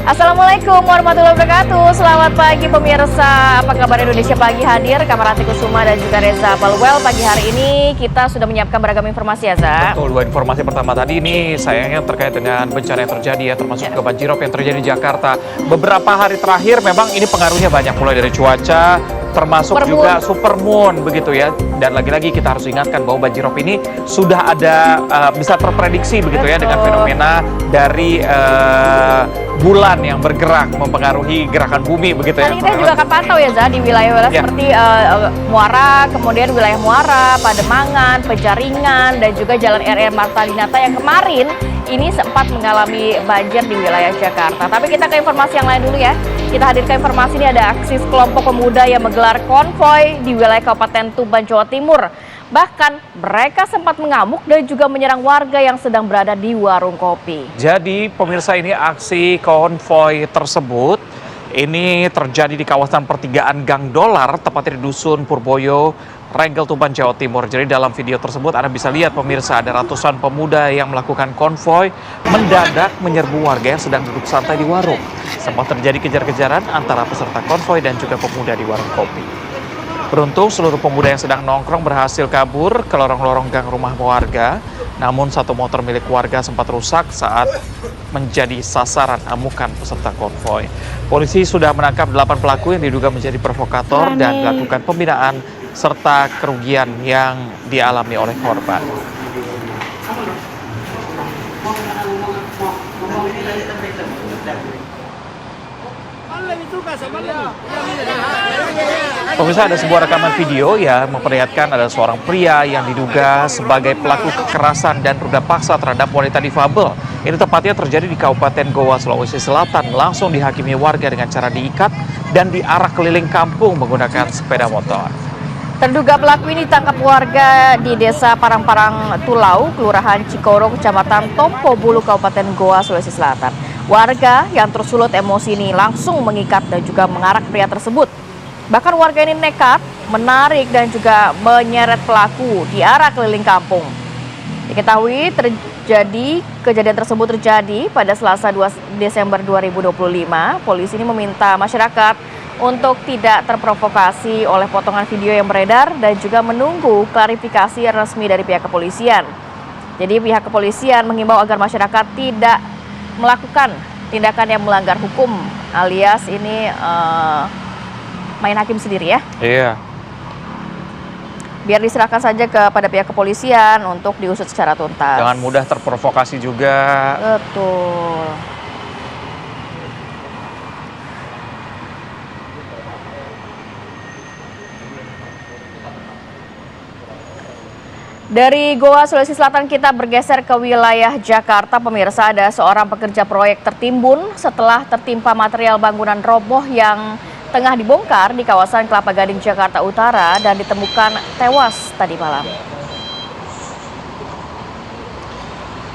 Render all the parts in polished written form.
Assalamualaikum warahmatullahi wabarakatuh. Selamat pagi pemirsa. Apa kabar Indonesia Pagi hadir? Kamarati Kusuma dan juga Reza Balwel. Pagi hari ini kita sudah menyiapkan beragam informasi ya, Za. Betul, dua informasi pertama tadi ini sayangnya terkait dengan bencana yang terjadi ya, termasuk ke banjirop yang terjadi di Jakarta. Beberapa hari terakhir memang ini pengaruhnya banyak, mulai dari cuaca, termasuk juga supermoon begitu ya. Dan lagi-lagi kita harus ingatkan bahwa banjirop ini sudah ada bisa terprediksi begitu ya, dengan fenomena dari bulan yang bergerak mempengaruhi gerakan bumi begitu ya. Hari ini kita juga akan pantau ya, Za, di wilayah-wilayah seperti Muara, kemudian wilayah Muara, Pademangan, Penjaringan, dan juga Jalan RR Marta Dinata yang kemarin ini sempat mengalami banjir di wilayah Jakarta. Tapi kita ke informasi yang lain dulu ya. Kita hadirkan informasi ini ada aksi sekelompok pemuda yang menggelar konvoy di wilayah Kabupaten Tuban, Jawa Timur. Bahkan mereka sempat mengamuk dan juga menyerang warga yang sedang berada di warung kopi. Jadi pemirsa, ini aksi konvoy tersebut ini terjadi di kawasan pertigaan Gang Dolar, tepatnya di Dusun Purboyo, Renggel, Tuban, Jawa Timur. Jadi dalam video tersebut Anda bisa lihat pemirsa, ada ratusan pemuda yang melakukan konvoy mendadak menyerbu warga yang sedang duduk santai di warung. Sempat terjadi kejar-kejaran antara peserta konvoy dan juga pemuda di warung kopi. Beruntung seluruh pemuda yang sedang nongkrong berhasil kabur ke lorong-lorong gang rumah warga. Namun satu motor milik warga sempat rusak saat menjadi sasaran amukan peserta konvoy. Polisi sudah menangkap 8 pelaku yang diduga menjadi provokator dan dilakukan pembinaan serta kerugian yang dialami oleh korban. Pemirsa, ada sebuah rekaman video yang memperlihatkan ada seorang pria yang diduga sebagai pelaku kekerasan dan ruda paksa terhadap wanita difabel. Ini tepatnya terjadi di Kabupaten Goa, Sulawesi Selatan. Langsung dihakimi warga dengan cara diikat dan diarak keliling kampung menggunakan sepeda motor. Terduga pelaku ini ditangkap warga di Desa Parang-Parang Tulau, Kelurahan Cikoro, Kecamatan Tompo Bulu, Kabupaten Goa, Sulawesi Selatan. Warga yang tersulut emosi ini langsung mengikat dan juga mengarak pria tersebut. Bahkan warga ini nekat menarik dan juga menyeret pelaku di arah keliling kampung. Diketahui kejadian tersebut terjadi pada Selasa 2 Desember 2025. Polisi ini meminta masyarakat untuk tidak terprovokasi oleh potongan video yang beredar dan juga menunggu klarifikasi resmi dari pihak kepolisian. Jadi pihak kepolisian mengimbau agar masyarakat tidak melakukan tindakan yang melanggar hukum, alias ini main hakim sendiri ya. Iya. Biar diserahkan saja kepada pihak kepolisian untuk diusut secara tuntas. Jangan mudah terprovokasi juga. Betul. Dari Goa, Sulawesi Selatan kita bergeser ke wilayah Jakarta. Pemirsa, ada seorang pekerja proyek tertimbun setelah tertimpa material bangunan roboh yang tengah dibongkar di kawasan Kelapa Gading, Jakarta Utara dan ditemukan tewas tadi malam.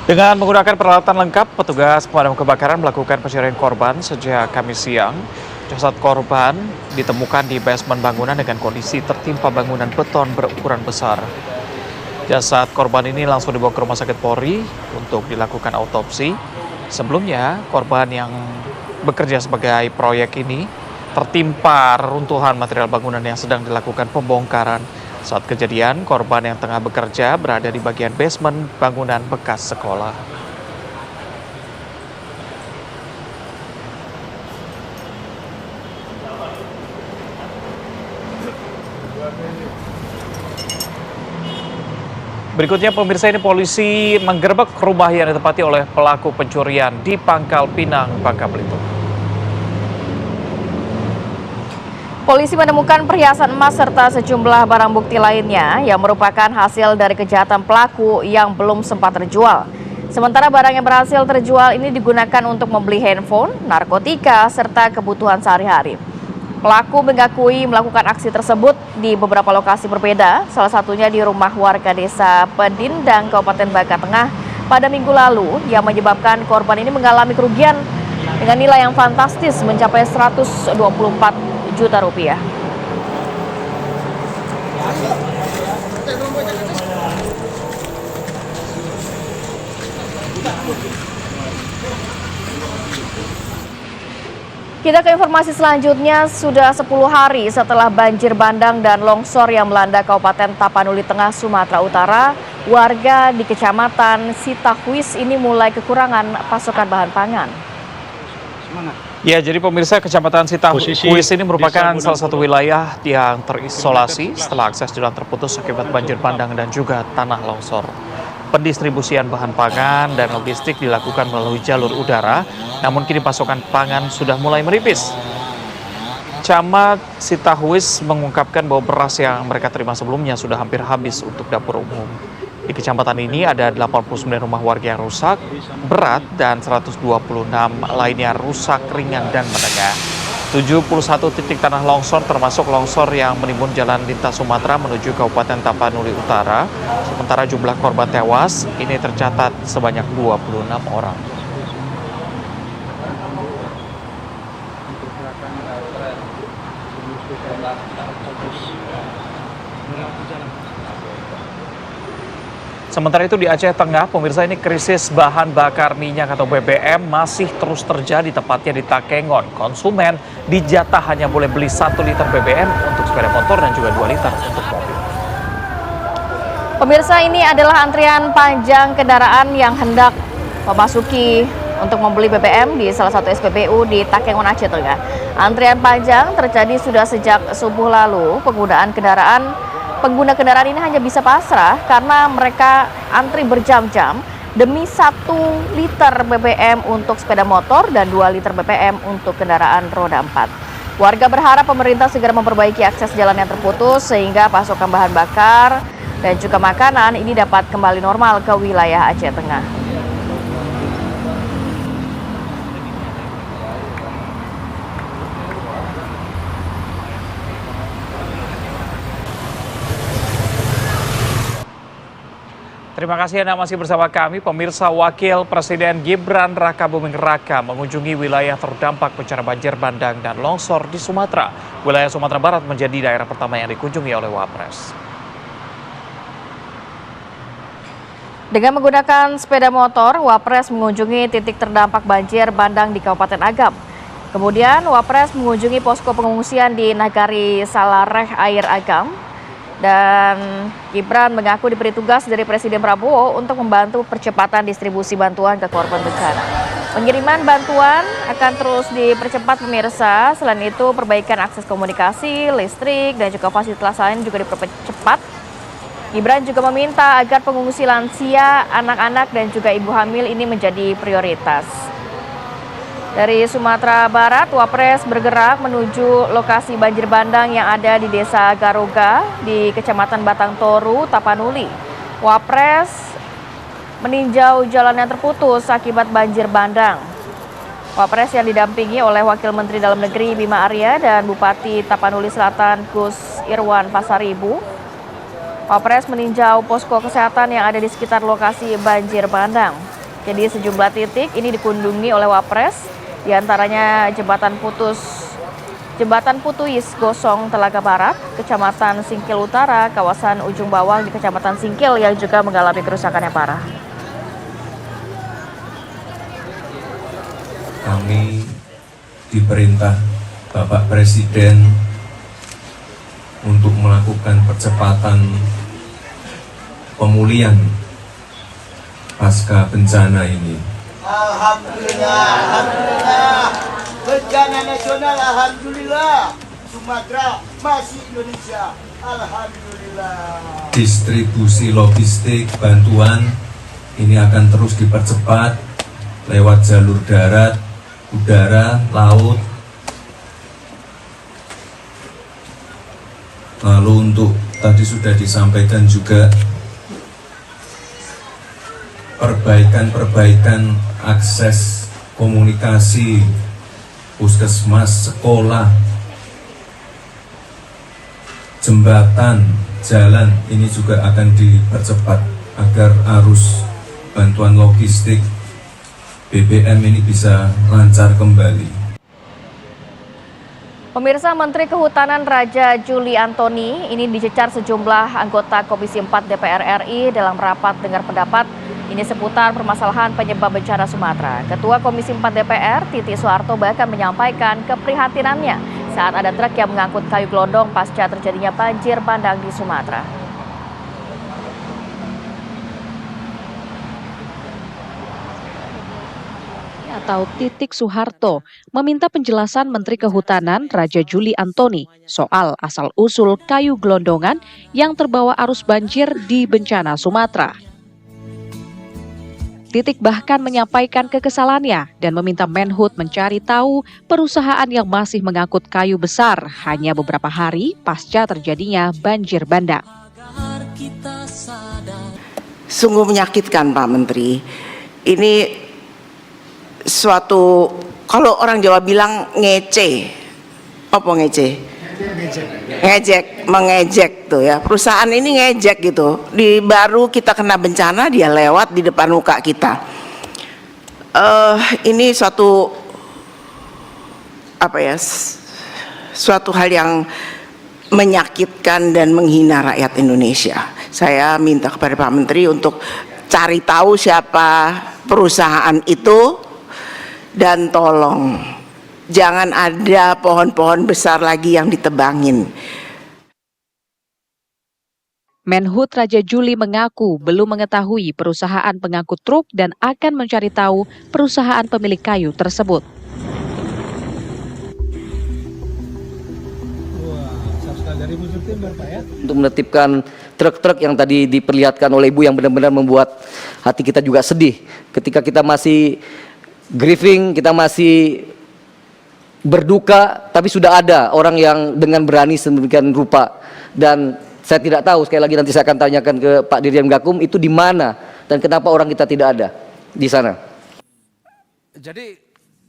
Dengan menggunakan peralatan lengkap, petugas pemadam kebakaran melakukan pencarian korban sejak Kamis siang. Jasad korban ditemukan di basement bangunan dengan kondisi tertimpa bangunan beton berukuran besar. Jasad korban ini langsung dibawa ke Rumah Sakit Polri untuk dilakukan autopsi. Sebelumnya, korban yang bekerja sebagai proyek ini tertimpa reruntuhan material bangunan yang sedang dilakukan pembongkaran. Saat kejadian, korban yang tengah bekerja berada di bagian basement bangunan bekas sekolah. Berikutnya pemirsa, ini polisi menggerebek rumah yang ditempati oleh pelaku pencurian di Pangkal Pinang, Bangka Belitung. Polisi menemukan perhiasan emas serta sejumlah barang bukti lainnya yang merupakan hasil dari kejahatan pelaku yang belum sempat terjual. Sementara barang yang berhasil terjual ini digunakan untuk membeli handphone, narkotika, serta kebutuhan sehari-hari. Pelaku mengakui melakukan aksi tersebut di beberapa lokasi berbeda, salah satunya di rumah warga desa Pedindang, Kabupaten Bangka Tengah pada minggu lalu, yang menyebabkan korban ini mengalami kerugian dengan nilai yang fantastis mencapai 124 juta rupiah. Kita ke informasi selanjutnya, sudah 10 hari setelah banjir bandang dan longsor yang melanda Kabupaten Tapanuli Tengah, Sumatera Utara, warga di Kecamatan Sitahuis ini mulai kekurangan pasokan bahan pangan. Ya, jadi pemirsa, Kecamatan Sitahuis ini merupakan salah satu wilayah yang terisolasi setelah akses jalan terputus akibat banjir bandang dan juga tanah longsor. Pendistribusian bahan pangan dan logistik dilakukan melalui jalur udara, namun kini pasokan pangan sudah mulai menipis. Camat Sitahuis mengungkapkan bahwa beras yang mereka terima sebelumnya sudah hampir habis untuk dapur umum. Di kecamatan ini ada 89 rumah warga yang rusak berat dan 126 lainnya rusak ringan dan menengah. 71 titik tanah longsor termasuk longsor yang menimbun jalan lintas Sumatera menuju Kabupaten Tapanuli Utara. Sementara jumlah korban tewas ini tercatat sebanyak 26 orang. Sementara itu di Aceh Tengah, pemirsa, ini krisis bahan bakar minyak atau BBM masih terus terjadi, tepatnya di Takengon. Konsumen dijatah hanya boleh beli 1 liter BBM untuk sepeda motor dan juga 2 liter untuk mobil. Pemirsa, ini adalah antrian panjang kendaraan yang hendak memasuki untuk membeli BBM di salah satu SPBU di Takengon, Aceh Tengah. Antrian panjang terjadi sudah sejak subuh lalu. Pengguna kendaraan ini hanya bisa pasrah karena mereka antri berjam-jam demi 1 liter BBM untuk sepeda motor dan 2 liter BBM untuk kendaraan roda 4. Warga berharap pemerintah segera memperbaiki akses jalan yang terputus sehingga pasokan bahan bakar dan juga makanan ini dapat kembali normal ke wilayah Aceh Tengah. Terima kasih Anda masih bersama kami. Pemirsa, Wakil Presiden Gibran Rakabuming Raka mengunjungi wilayah terdampak bencana banjir bandang dan longsor di Sumatera. Wilayah Sumatera Barat menjadi daerah pertama yang dikunjungi oleh Wapres. Dengan menggunakan sepeda motor, Wapres mengunjungi titik terdampak banjir bandang di Kabupaten Agam. Kemudian Wapres mengunjungi posko pengungsian di Nagari Salareh Air Agam. Dan Gibran mengaku diberi tugas dari Presiden Prabowo untuk membantu percepatan distribusi bantuan ke korban bencana. Pengiriman bantuan akan terus dipercepat, pemirsa. Selain itu, perbaikan akses komunikasi, listrik, dan juga fasilitas lain juga dipercepat. Gibran juga meminta agar pengungsi lansia, anak-anak, dan juga ibu hamil ini menjadi prioritas. Dari Sumatera Barat, Wapres bergerak menuju lokasi banjir bandang yang ada di Desa Garoga di Kecamatan Batang Toru, Tapanuli. Wapres meninjau jalan yang terputus akibat banjir bandang. Wapres yang didampingi oleh Wakil Menteri Dalam Negeri Bima Arya dan Bupati Tapanuli Selatan Gus Irwan Pasaribu. Wapres meninjau posko kesehatan yang ada di sekitar lokasi banjir bandang. Jadi sejumlah titik ini dikunjungi oleh Wapres, di antaranya Jembatan Putuis Gosong Telaga Barat, Kecamatan Singkil Utara, kawasan Ujung Bawang di Kecamatan Singkil yang juga mengalami kerusakan yang parah. Kami diperintah Bapak Presiden untuk melakukan percepatan pemulihan pasca bencana ini. Alhamdulillah, bencana nasional, alhamdulillah. Sumatera masih Indonesia, alhamdulillah. Distribusi logistik bantuan ini akan terus dipercepat lewat jalur darat, udara, laut. Lalu untuk tadi sudah disampaikan juga perbaikan akses komunikasi, puskesmas, sekolah, jembatan, jalan ini juga akan dipercepat agar arus bantuan logistik BBM ini bisa lancar kembali. Pemirsa, Menteri Kehutanan Raja Juli Antoni ini dicecar sejumlah anggota Komisi 4 DPR RI dalam rapat dengar pendapat ini seputar permasalahan penyebab bencana Sumatera. Ketua Komisi 4 DPR, Titi Soeharto, bahkan menyampaikan keprihatinannya saat ada truk yang mengangkut kayu gelondong pasca terjadinya banjir bandang di Sumatera. Atau Titik Soeharto meminta penjelasan Menteri Kehutanan Raja Juli Antoni soal asal-usul kayu gelondongan yang terbawa arus banjir di bencana Sumatera. Titik bahkan menyampaikan kekesalannya dan meminta Menhut mencari tahu perusahaan yang masih mengangkut kayu besar hanya beberapa hari pasca terjadinya banjir bandang. Sungguh menyakitkan Pak Menteri. Ini suatu, kalau orang Jawa bilang ngece, apa ngece? Ngejek, mengejek tuh ya. Perusahaan ini ngejek gitu. Di baru kita kena bencana dia lewat di depan muka kita. Ini suatu apa ya? Suatu hal yang menyakitkan dan menghina rakyat Indonesia. Saya minta kepada Pak Menteri untuk cari tahu siapa perusahaan itu dan tolong jangan ada pohon-pohon besar lagi yang ditebangin. Menhut Raja Juli mengaku belum mengetahui perusahaan pengangkut truk dan akan mencari tahu perusahaan pemilik kayu tersebut. Untuk menertibkan truk-truk yang tadi diperlihatkan oleh Ibu yang benar-benar membuat hati kita juga sedih. Ketika kita masih grieving, kita masih berduka, tapi sudah ada orang yang dengan berani sedemikian rupa. Dan saya tidak tahu, sekali lagi nanti saya akan tanyakan ke Pak Dirjen Gakum, itu di mana dan kenapa orang kita tidak ada di sana.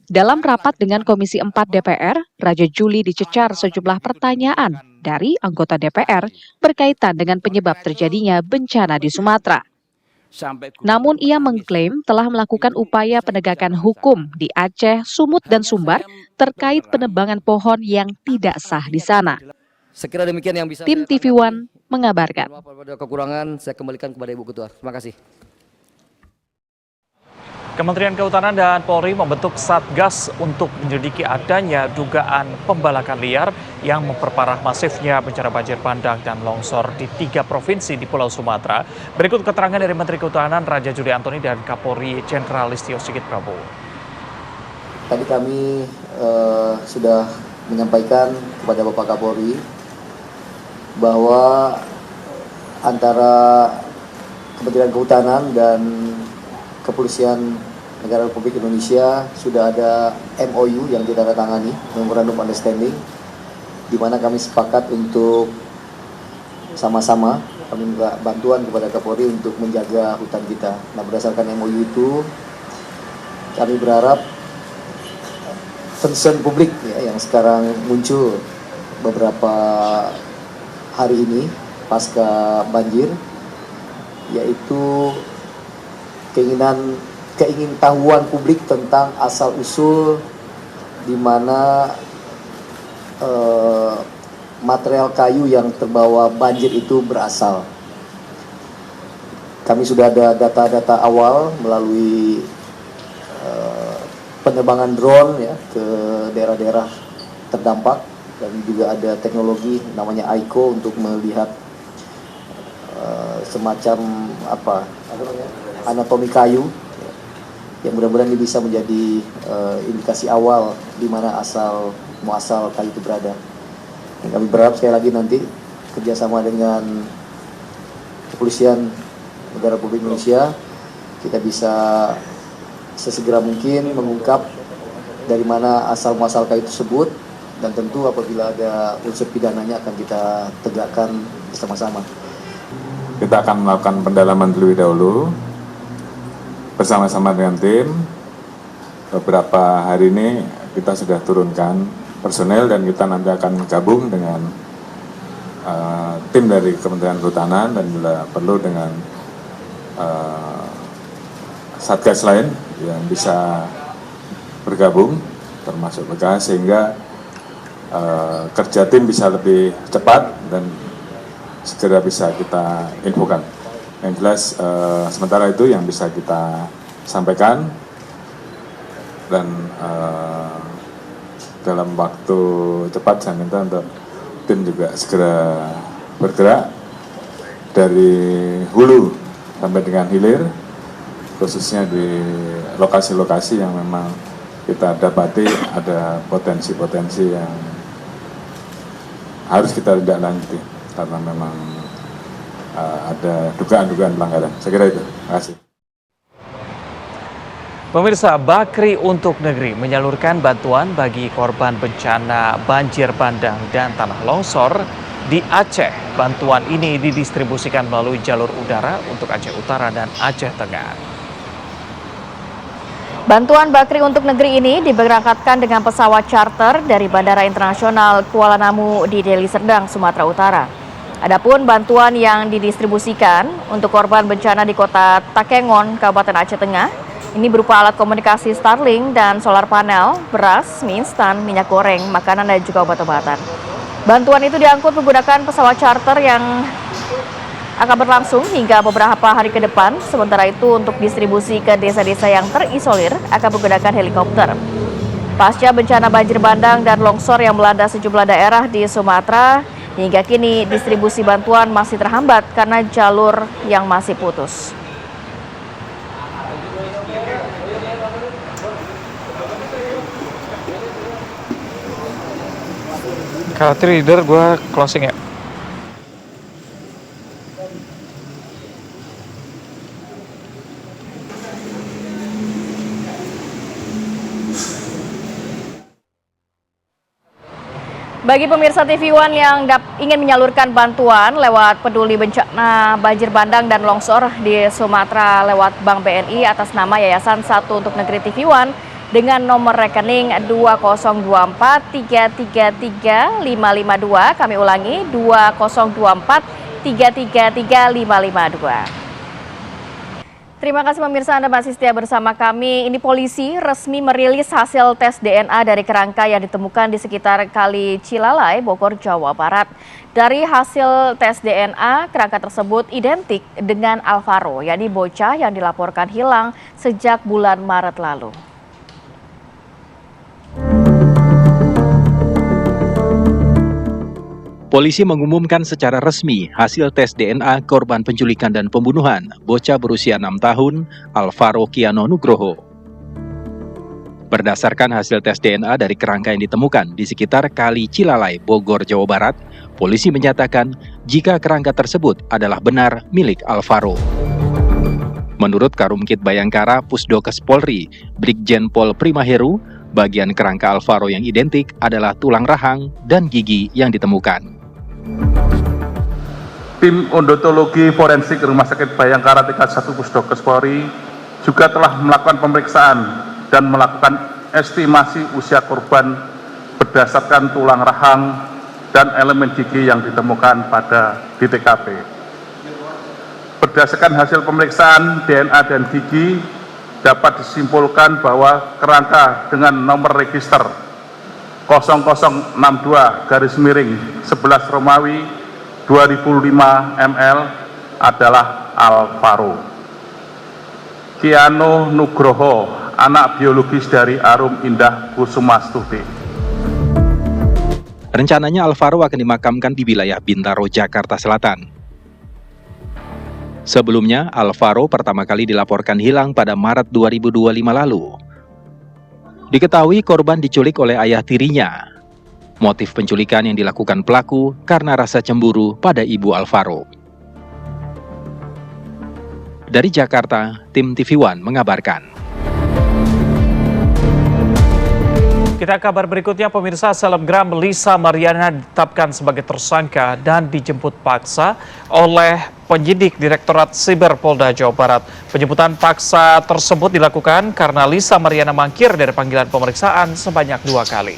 Dalam rapat dengan Komisi 4 DPR, Raja Juli dicecar sejumlah pertanyaan dari anggota DPR berkaitan dengan penyebab terjadinya bencana di Sumatera. Namun ia mengklaim telah melakukan upaya penegakan hukum di Aceh, Sumut, dan Sumbar terkait penebangan pohon yang tidak sah di sana. Sekira demikian yang bisa Tim TV One mengabarkan. Pada kekurangan saya kembalikan kepada Ibu Ketua. Terima kasih. Kementerian Kehutanan dan Polri membentuk Satgas untuk menyelidiki adanya dugaan pembalakan liar yang memperparah masifnya bencana banjir bandang dan longsor di 3 provinsi di Pulau Sumatera. Berikut keterangan dari Menteri Kehutanan Raja Juli Antoni dan Kapolri Jenderal Listio Sigit Prabowo. Tadi kami sudah menyampaikan kepada Bapak Kapolri bahwa antara Kementerian Kehutanan dan Kepolisian Negara Republik Indonesia sudah ada MOU yang ditandatangani, Memorandum of Understanding, di mana kami sepakat untuk sama-sama kami minta bantuan kepada Kapolri untuk menjaga hutan kita. Nah, berdasarkan MOU itu kami berharap concern publik ya, yang sekarang muncul beberapa hari ini pasca banjir, yaitu keingintahuan publik tentang asal-usul di mana material kayu yang terbawa banjir itu berasal. Kami sudah ada data-data awal melalui penerbangan drone ya ke daerah-daerah terdampak, dan juga ada teknologi namanya AICO untuk melihat semacam anatomi kayu yang mudah-mudahan ini bisa menjadi indikasi awal di mana muasal kayu itu berada. Dan kami berharap sekali lagi nanti kerjasama dengan Kepolisian Negara Republik Indonesia kita bisa sesegera mungkin mengungkap dari mana asal muasal kayu tersebut, dan tentu apabila ada unsur pidananya akan kita tegakkan bersama-sama. Kita akan melakukan pendalaman terlebih dahulu bersama-sama dengan tim. Beberapa hari ini kita sudah turunkan personel dan kita nanti akan gabung dengan tim dari Kementerian Kehutanan dan bila perlu dengan satgas lain yang bisa bergabung termasuk PKS, sehingga kerja tim bisa lebih cepat dan segera bisa kita infokan. Yang jelas sementara itu yang bisa kita sampaikan, dan dalam waktu cepat saya minta untuk tim juga segera bergerak dari hulu sampai dengan hilir, khususnya di lokasi-lokasi yang memang kita dapati ada potensi-potensi yang harus kita tidak lanjuti karena memang ada dugaan-dugaan pelanggaran. Saya kira itu. Terima kasih. Pemirsa, Bakri untuk Negeri menyalurkan bantuan bagi korban bencana banjir bandang dan tanah longsor di Aceh. Bantuan ini didistribusikan melalui jalur udara untuk Aceh Utara dan Aceh Tengah. Bantuan Bakri untuk Negeri ini diberangkatkan dengan pesawat charter dari Bandara Internasional Kuala Namu di Deli Serdang, Sumatera Utara. Adapun bantuan yang didistribusikan untuk korban bencana di kota Takengon, Kabupaten Aceh Tengah, ini berupa alat komunikasi Starlink dan solar panel, beras, mie instan, minyak goreng, makanan, dan juga obat-obatan. Bantuan itu diangkut menggunakan pesawat charter yang akan berlangsung hingga beberapa hari ke depan. Sementara itu untuk distribusi ke desa-desa yang terisolir akan menggunakan helikopter. Pasca bencana banjir bandang dan longsor yang melanda sejumlah daerah di Sumatera, hingga kini distribusi bantuan masih terhambat karena jalur yang masih putus. Kalau trader gue closing ya. Bagi pemirsa TV One yang ingin menyalurkan bantuan lewat peduli bencana banjir bandang dan longsor di Sumatera lewat Bank BNI atas nama Yayasan Satu Untuk Negeri TV One dengan nomor rekening 2024333552, kami ulangi 2024333552. Terima kasih pemirsa, Anda masih setia bersama kami. Ini polisi resmi merilis hasil tes DNA dari kerangka yang ditemukan di sekitar Kali Cilalai, Bogor, Jawa Barat. Dari hasil tes DNA, kerangka tersebut identik dengan Alvaro, yakni bocah yang dilaporkan hilang sejak bulan Maret lalu. Polisi mengumumkan secara resmi hasil tes DNA korban penculikan dan pembunuhan bocah berusia 6 tahun, Alvaro Kiano Nugroho. Berdasarkan hasil tes DNA dari kerangka yang ditemukan di sekitar Kali Cilalai, Bogor, Jawa Barat, polisi menyatakan jika kerangka tersebut adalah benar milik Alvaro. Menurut Karumkit Bayangkara Pusdokes Polri, Brigjen Pol Primaheru, bagian kerangka Alvaro yang identik adalah tulang rahang dan gigi yang ditemukan. Tim odontologi forensik Rumah Sakit Bayangkara tingkat 1 Pusdokes Polri juga telah melakukan pemeriksaan dan melakukan estimasi usia korban berdasarkan tulang rahang dan elemen gigi yang ditemukan di TKP. Berdasarkan hasil pemeriksaan DNA dan gigi, dapat disimpulkan bahwa kerangka dengan nomor register 0062-11 Romawi 2005 ML adalah Alvaro Kiano Nugroho, anak biologis dari Arum Indah Kusumastuti. Rencananya Alvaro akan dimakamkan di wilayah Bintaro, Jakarta Selatan. Sebelumnya, Alvaro pertama kali dilaporkan hilang pada Maret 2025 lalu. Diketahui korban diculik oleh ayah tirinya. Motif penculikan yang dilakukan pelaku karena rasa cemburu pada ibu Alvaro. Dari Jakarta, tim TV One mengabarkan. Kita kabar berikutnya, pemirsa, selebgram Lisa Mariana ditetapkan sebagai tersangka dan dijemput paksa oleh penyidik Direktorat Siber Polda Jawa Barat. Penjemputan paksa tersebut dilakukan karena Lisa Mariana mangkir dari panggilan pemeriksaan sebanyak 2 kali.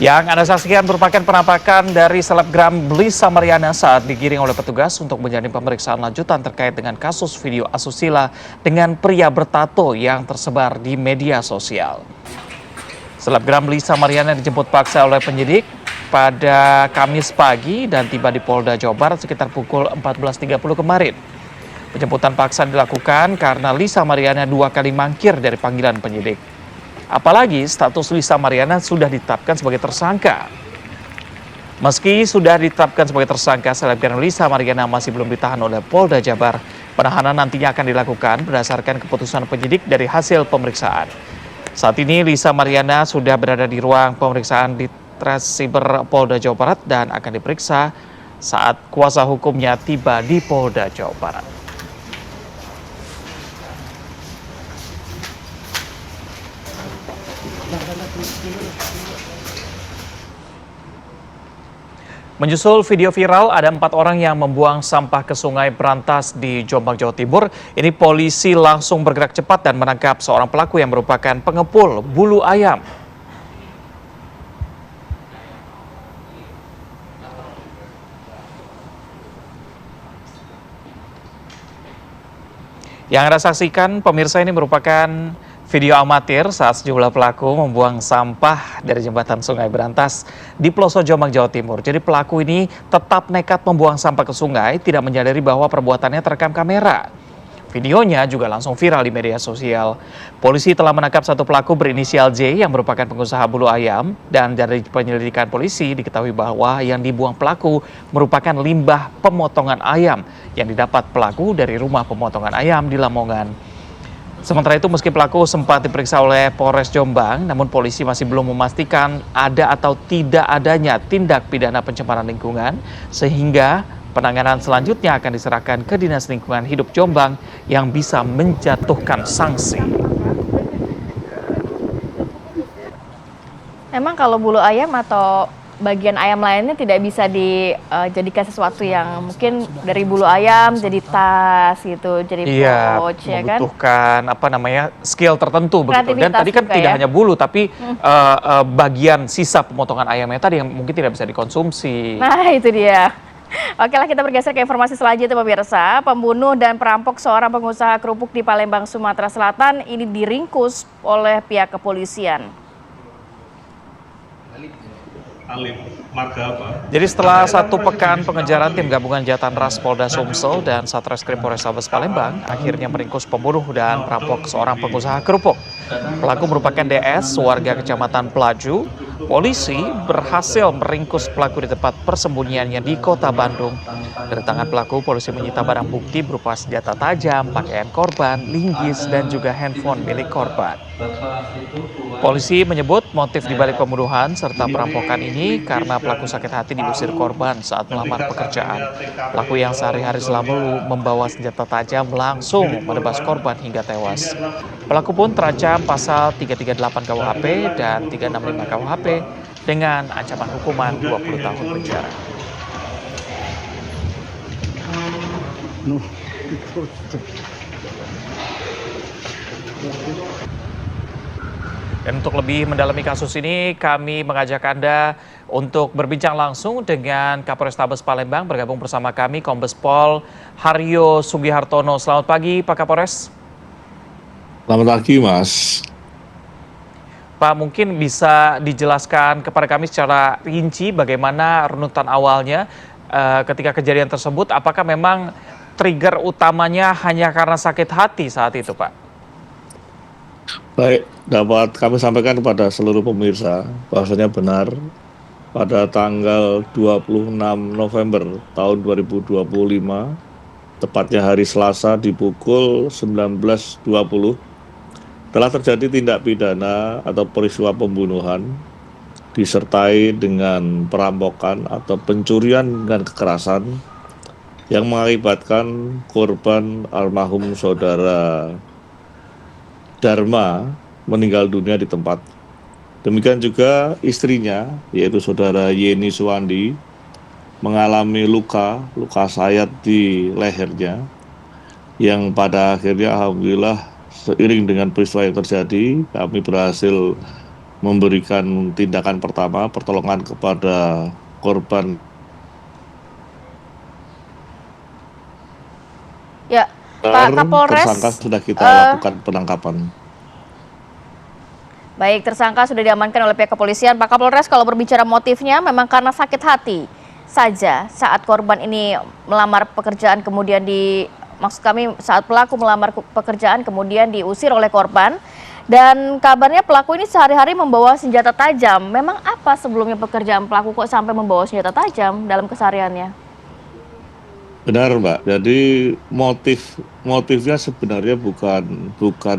Yang Anda saksikan merupakan penampakan dari selebgram Lisa Mariana saat digiring oleh petugas untuk menjalani pemeriksaan lanjutan terkait dengan kasus video asusila dengan pria bertato yang tersebar di media sosial. Selebgram Lisa Mariana dijemput paksa oleh penyidik pada Kamis pagi dan tiba di Polda Jawa Barat sekitar pukul 14.30 kemarin. Penjemputan paksa dilakukan karena Lisa Mariana 2 kali mangkir dari panggilan penyidik. Apalagi status Lisa Mariana sudah ditetapkan sebagai tersangka. Meski sudah ditetapkan sebagai tersangka, selebgram Lisa Mariana masih belum ditahan oleh Polda Jabar. Penahanan nantinya akan dilakukan berdasarkan keputusan penyidik dari hasil pemeriksaan. Saat ini Lisa Mariana sudah berada di ruang pemeriksaan di Treskrimum Polda Jawa Barat dan akan diperiksa saat kuasa hukumnya tiba di Polda Jawa Barat. Menyusul video viral, ada 4 orang yang membuang sampah ke Sungai Brantas di Jombang, Jawa Timur. Ini polisi langsung bergerak cepat dan menangkap seorang pelaku yang merupakan pengepul bulu ayam. Yang Anda saksikan, pemirsa, ini merupakan video amatir saat sejumlah pelaku membuang sampah dari jembatan Sungai Brantas di pelosok Jombang, Jawa Timur. Jadi pelaku ini tetap nekat membuang sampah ke sungai, tidak menyadari bahwa perbuatannya terekam kamera. Videonya juga langsung viral di media sosial. Polisi telah menangkap satu pelaku berinisial J yang merupakan pengusaha bulu ayam, dan dari penyelidikan polisi diketahui bahwa yang dibuang pelaku merupakan limbah pemotongan ayam yang didapat pelaku dari rumah pemotongan ayam di Lamongan. Sementara itu, meski pelaku sempat diperiksa oleh Polres Jombang, namun polisi masih belum memastikan ada atau tidak adanya tindak pidana pencemaran lingkungan, sehingga penanganan selanjutnya akan diserahkan ke Dinas Lingkungan Hidup Jombang yang bisa menjatuhkan sanksi. Memang kalau bulu ayam atau bagian ayam lainnya tidak bisa dijadikan sesuatu yang mungkin dari bulu ayam jadi tas gitu, jadi pouch, ya kan? Membutuhkan skill tertentu begitu. Dan tadi kan tidak ya? hanya bulu, tapi bagian sisa pemotongan ayamnya tadi yang mungkin tidak bisa dikonsumsi. Nah, itu dia. Oke lah, kita bergeser ke informasi selanjutnya, pemirsa. Pembunuh dan perampok seorang pengusaha kerupuk di Palembang, Sumatera Selatan ini diringkus oleh pihak kepolisian. Jadi setelah 1 pekan pengejaran, tim gabungan Jatan Ras Polda Sumsel dan Satreskrim Polrestabes Palembang akhirnya meringkus pembunuh dan perampok seorang pengusaha kerupuk. Pelaku merupakan DS, warga Kecamatan Pelaju. Polisi berhasil meringkus pelaku di tempat persembunyiannya di Kota Bandung. Dari tangan pelaku, polisi menyita barang bukti berupa senjata tajam, pakaian korban, linggis, dan juga handphone milik korban. Polisi menyebut motif dibalik pembunuhan serta perampokan ini karena pelaku sakit hati diusir korban saat melamar pekerjaan. Pelaku yang sehari-hari selalu membawa senjata tajam langsung menebas korban hingga tewas. Pelaku pun terancam pasal 338 KUHP dan 365 KUHP dengan ancaman hukuman 20 tahun penjara. Dan untuk lebih mendalami kasus ini, kami mengajak Anda untuk berbincang langsung dengan Kapolrestabes Palembang. Bergabung bersama kami Kombes Pol Haryo Sugihartono. Selamat pagi, Pak Kapolres. Selamat pagi, Mas. Pak, mungkin bisa dijelaskan kepada kami secara rinci bagaimana runutan awalnya ketika kejadian tersebut. Apakah memang trigger utamanya hanya karena sakit hati saat itu, Pak? Baik, dapat kami sampaikan kepada seluruh pemirsa bahwasanya benar pada tanggal 26 November tahun 2025, tepatnya hari Selasa di pukul 19.20, telah terjadi tindak pidana atau peristiwa pembunuhan disertai dengan perampokan atau pencurian dengan kekerasan yang mengakibatkan korban almarhum saudara Dharma meninggal dunia di tempat. Demikian juga istrinya, yaitu saudara Yeni Suwandi, mengalami luka sayat di lehernya, yang pada akhirnya alhamdulillah seiring dengan peristiwa yang terjadi, kami berhasil memberikan tindakan pertama, pertolongan kepada korban. Ya, Pak Kapolres, tersangka sudah kita lakukan penangkapan. Baik, tersangka sudah diamankan oleh pihak kepolisian. Pak Kapolres, kalau berbicara motifnya memang karena sakit hati saja saat korban ini melamar pekerjaan, kemudian maksud kami saat pelaku melamar pekerjaan kemudian diusir oleh korban. Dan kabarnya pelaku ini sehari-hari membawa senjata tajam. Memang apa sebelumnya pekerjaan pelaku kok sampai membawa senjata tajam dalam kesehariannya? Benar, Mbak. Jadi motifnya sebenarnya bukan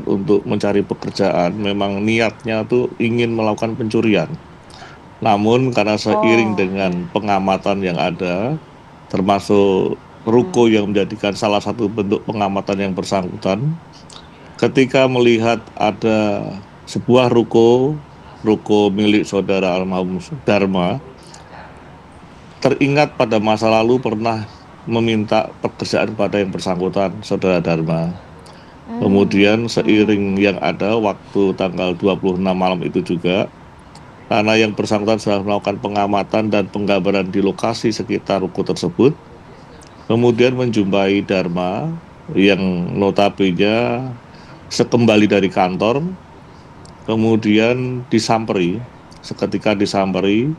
untuk mencari pekerjaan, memang niatnya tuh ingin melakukan pencurian. Namun karena seiring dengan pengamatan yang ada, termasuk ruko yang menjadikan salah satu bentuk pengamatan yang bersangkutan, ketika melihat ada sebuah ruko milik saudara almarhum Dharma, teringat pada masa lalu pernah meminta pekerjaan pada yang bersangkutan, saudara Dharma. Kemudian seiring yang ada waktu tanggal 26 malam itu juga, karena yang bersangkutan sudah melakukan pengamatan dan penggambaran di lokasi sekitar ruko tersebut, kemudian menjumpai Dharma yang notabene sekembali dari kantor, kemudian seketika disamperi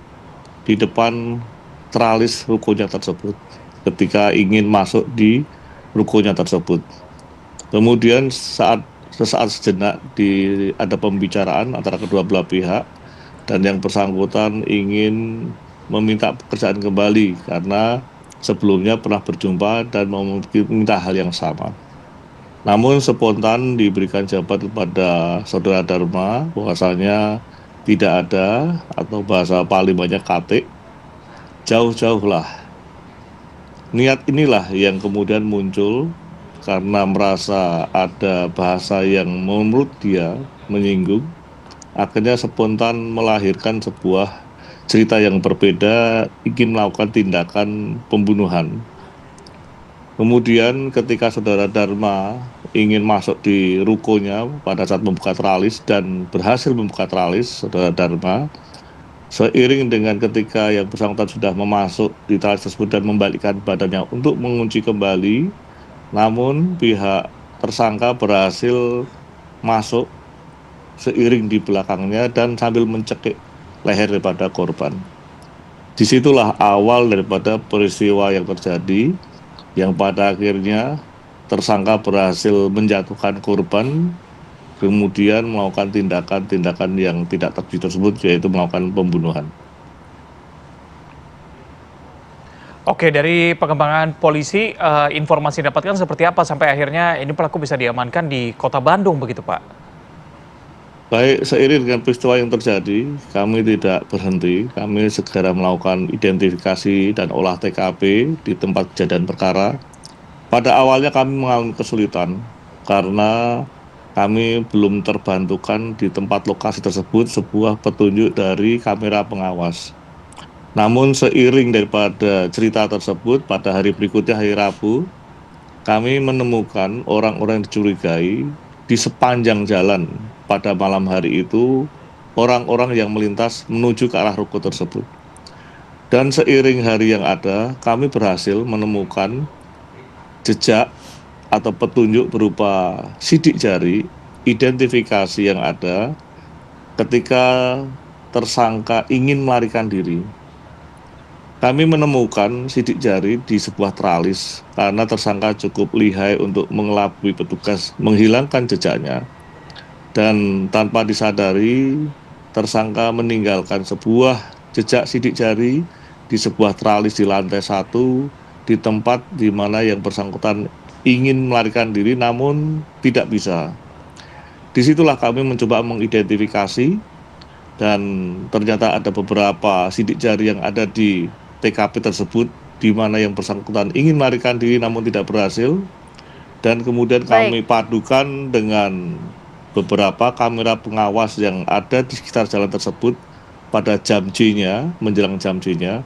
di depan teralis rukonya tersebut ketika ingin masuk di rukonya tersebut. Kemudian sesaat sejenak ada pembicaraan antara kedua belah pihak dan yang bersangkutan ingin meminta pekerjaan kembali karena sebelumnya pernah berjumpa dan meminta hal yang sama. Namun spontan diberikan jawaban kepada saudara Dharma bahwasanya tidak ada, atau bahasa paling banyak katik, jauh-jauhlah. Niat inilah yang kemudian muncul karena merasa ada bahasa yang menurut dia menyinggung, akhirnya spontan melahirkan sebuah cerita yang berbeda, ingin melakukan tindakan pembunuhan. Kemudian ketika saudara Dharma ingin masuk di rukonya pada saat membuka teralis dan berhasil membuka teralis, saudara Dharma, seiring dengan ketika yang bersangkutan sudah memasuk di teralis tersebut dan membalikkan badannya untuk mengunci kembali, namun pihak tersangka berhasil masuk seiring di belakangnya dan sambil mencekik leher daripada korban. Disitulah awal daripada peristiwa yang terjadi, yang pada akhirnya tersangka berhasil menjatuhkan korban, kemudian melakukan tindakan-tindakan yang tidak terpuji tersebut, yaitu melakukan pembunuhan. Oke, dari pengembangan polisi, informasi didapatkan seperti apa sampai akhirnya ini pelaku bisa diamankan di Kota Bandung begitu, Pak? Baik, seiring dengan peristiwa yang terjadi, kami tidak berhenti. Kami segera melakukan identifikasi dan olah TKP di tempat kejadian perkara. Pada awalnya kami mengalami kesulitan karena kami belum terbantukan di tempat lokasi tersebut sebuah petunjuk dari kamera pengawas. Namun seiring daripada cerita tersebut, pada hari berikutnya, hari Rabu, kami menemukan orang-orang yang dicurigai di sepanjang jalan pada malam hari itu, orang-orang yang melintas menuju ke arah ruko tersebut. Dan seiring hari yang ada, kami berhasil menemukan jejak atau petunjuk berupa sidik jari, identifikasi yang ada ketika tersangka ingin melarikan diri. Kami menemukan sidik jari di sebuah teralis karena tersangka cukup lihai untuk mengelabui petugas, menghilangkan jejaknya. Dan tanpa disadari, tersangka meninggalkan sebuah jejak sidik jari di sebuah teralis di lantai 1 di tempat di mana yang bersangkutan ingin melarikan diri namun tidak bisa. Disitulah kami mencoba mengidentifikasi dan ternyata ada beberapa sidik jari yang ada di TKP tersebut di mana yang bersangkutan ingin melarikan diri namun tidak berhasil, dan kemudian kami padukan dengan beberapa kamera pengawas yang ada di sekitar jalan tersebut pada jam J-nya, menjelang jam J-nya,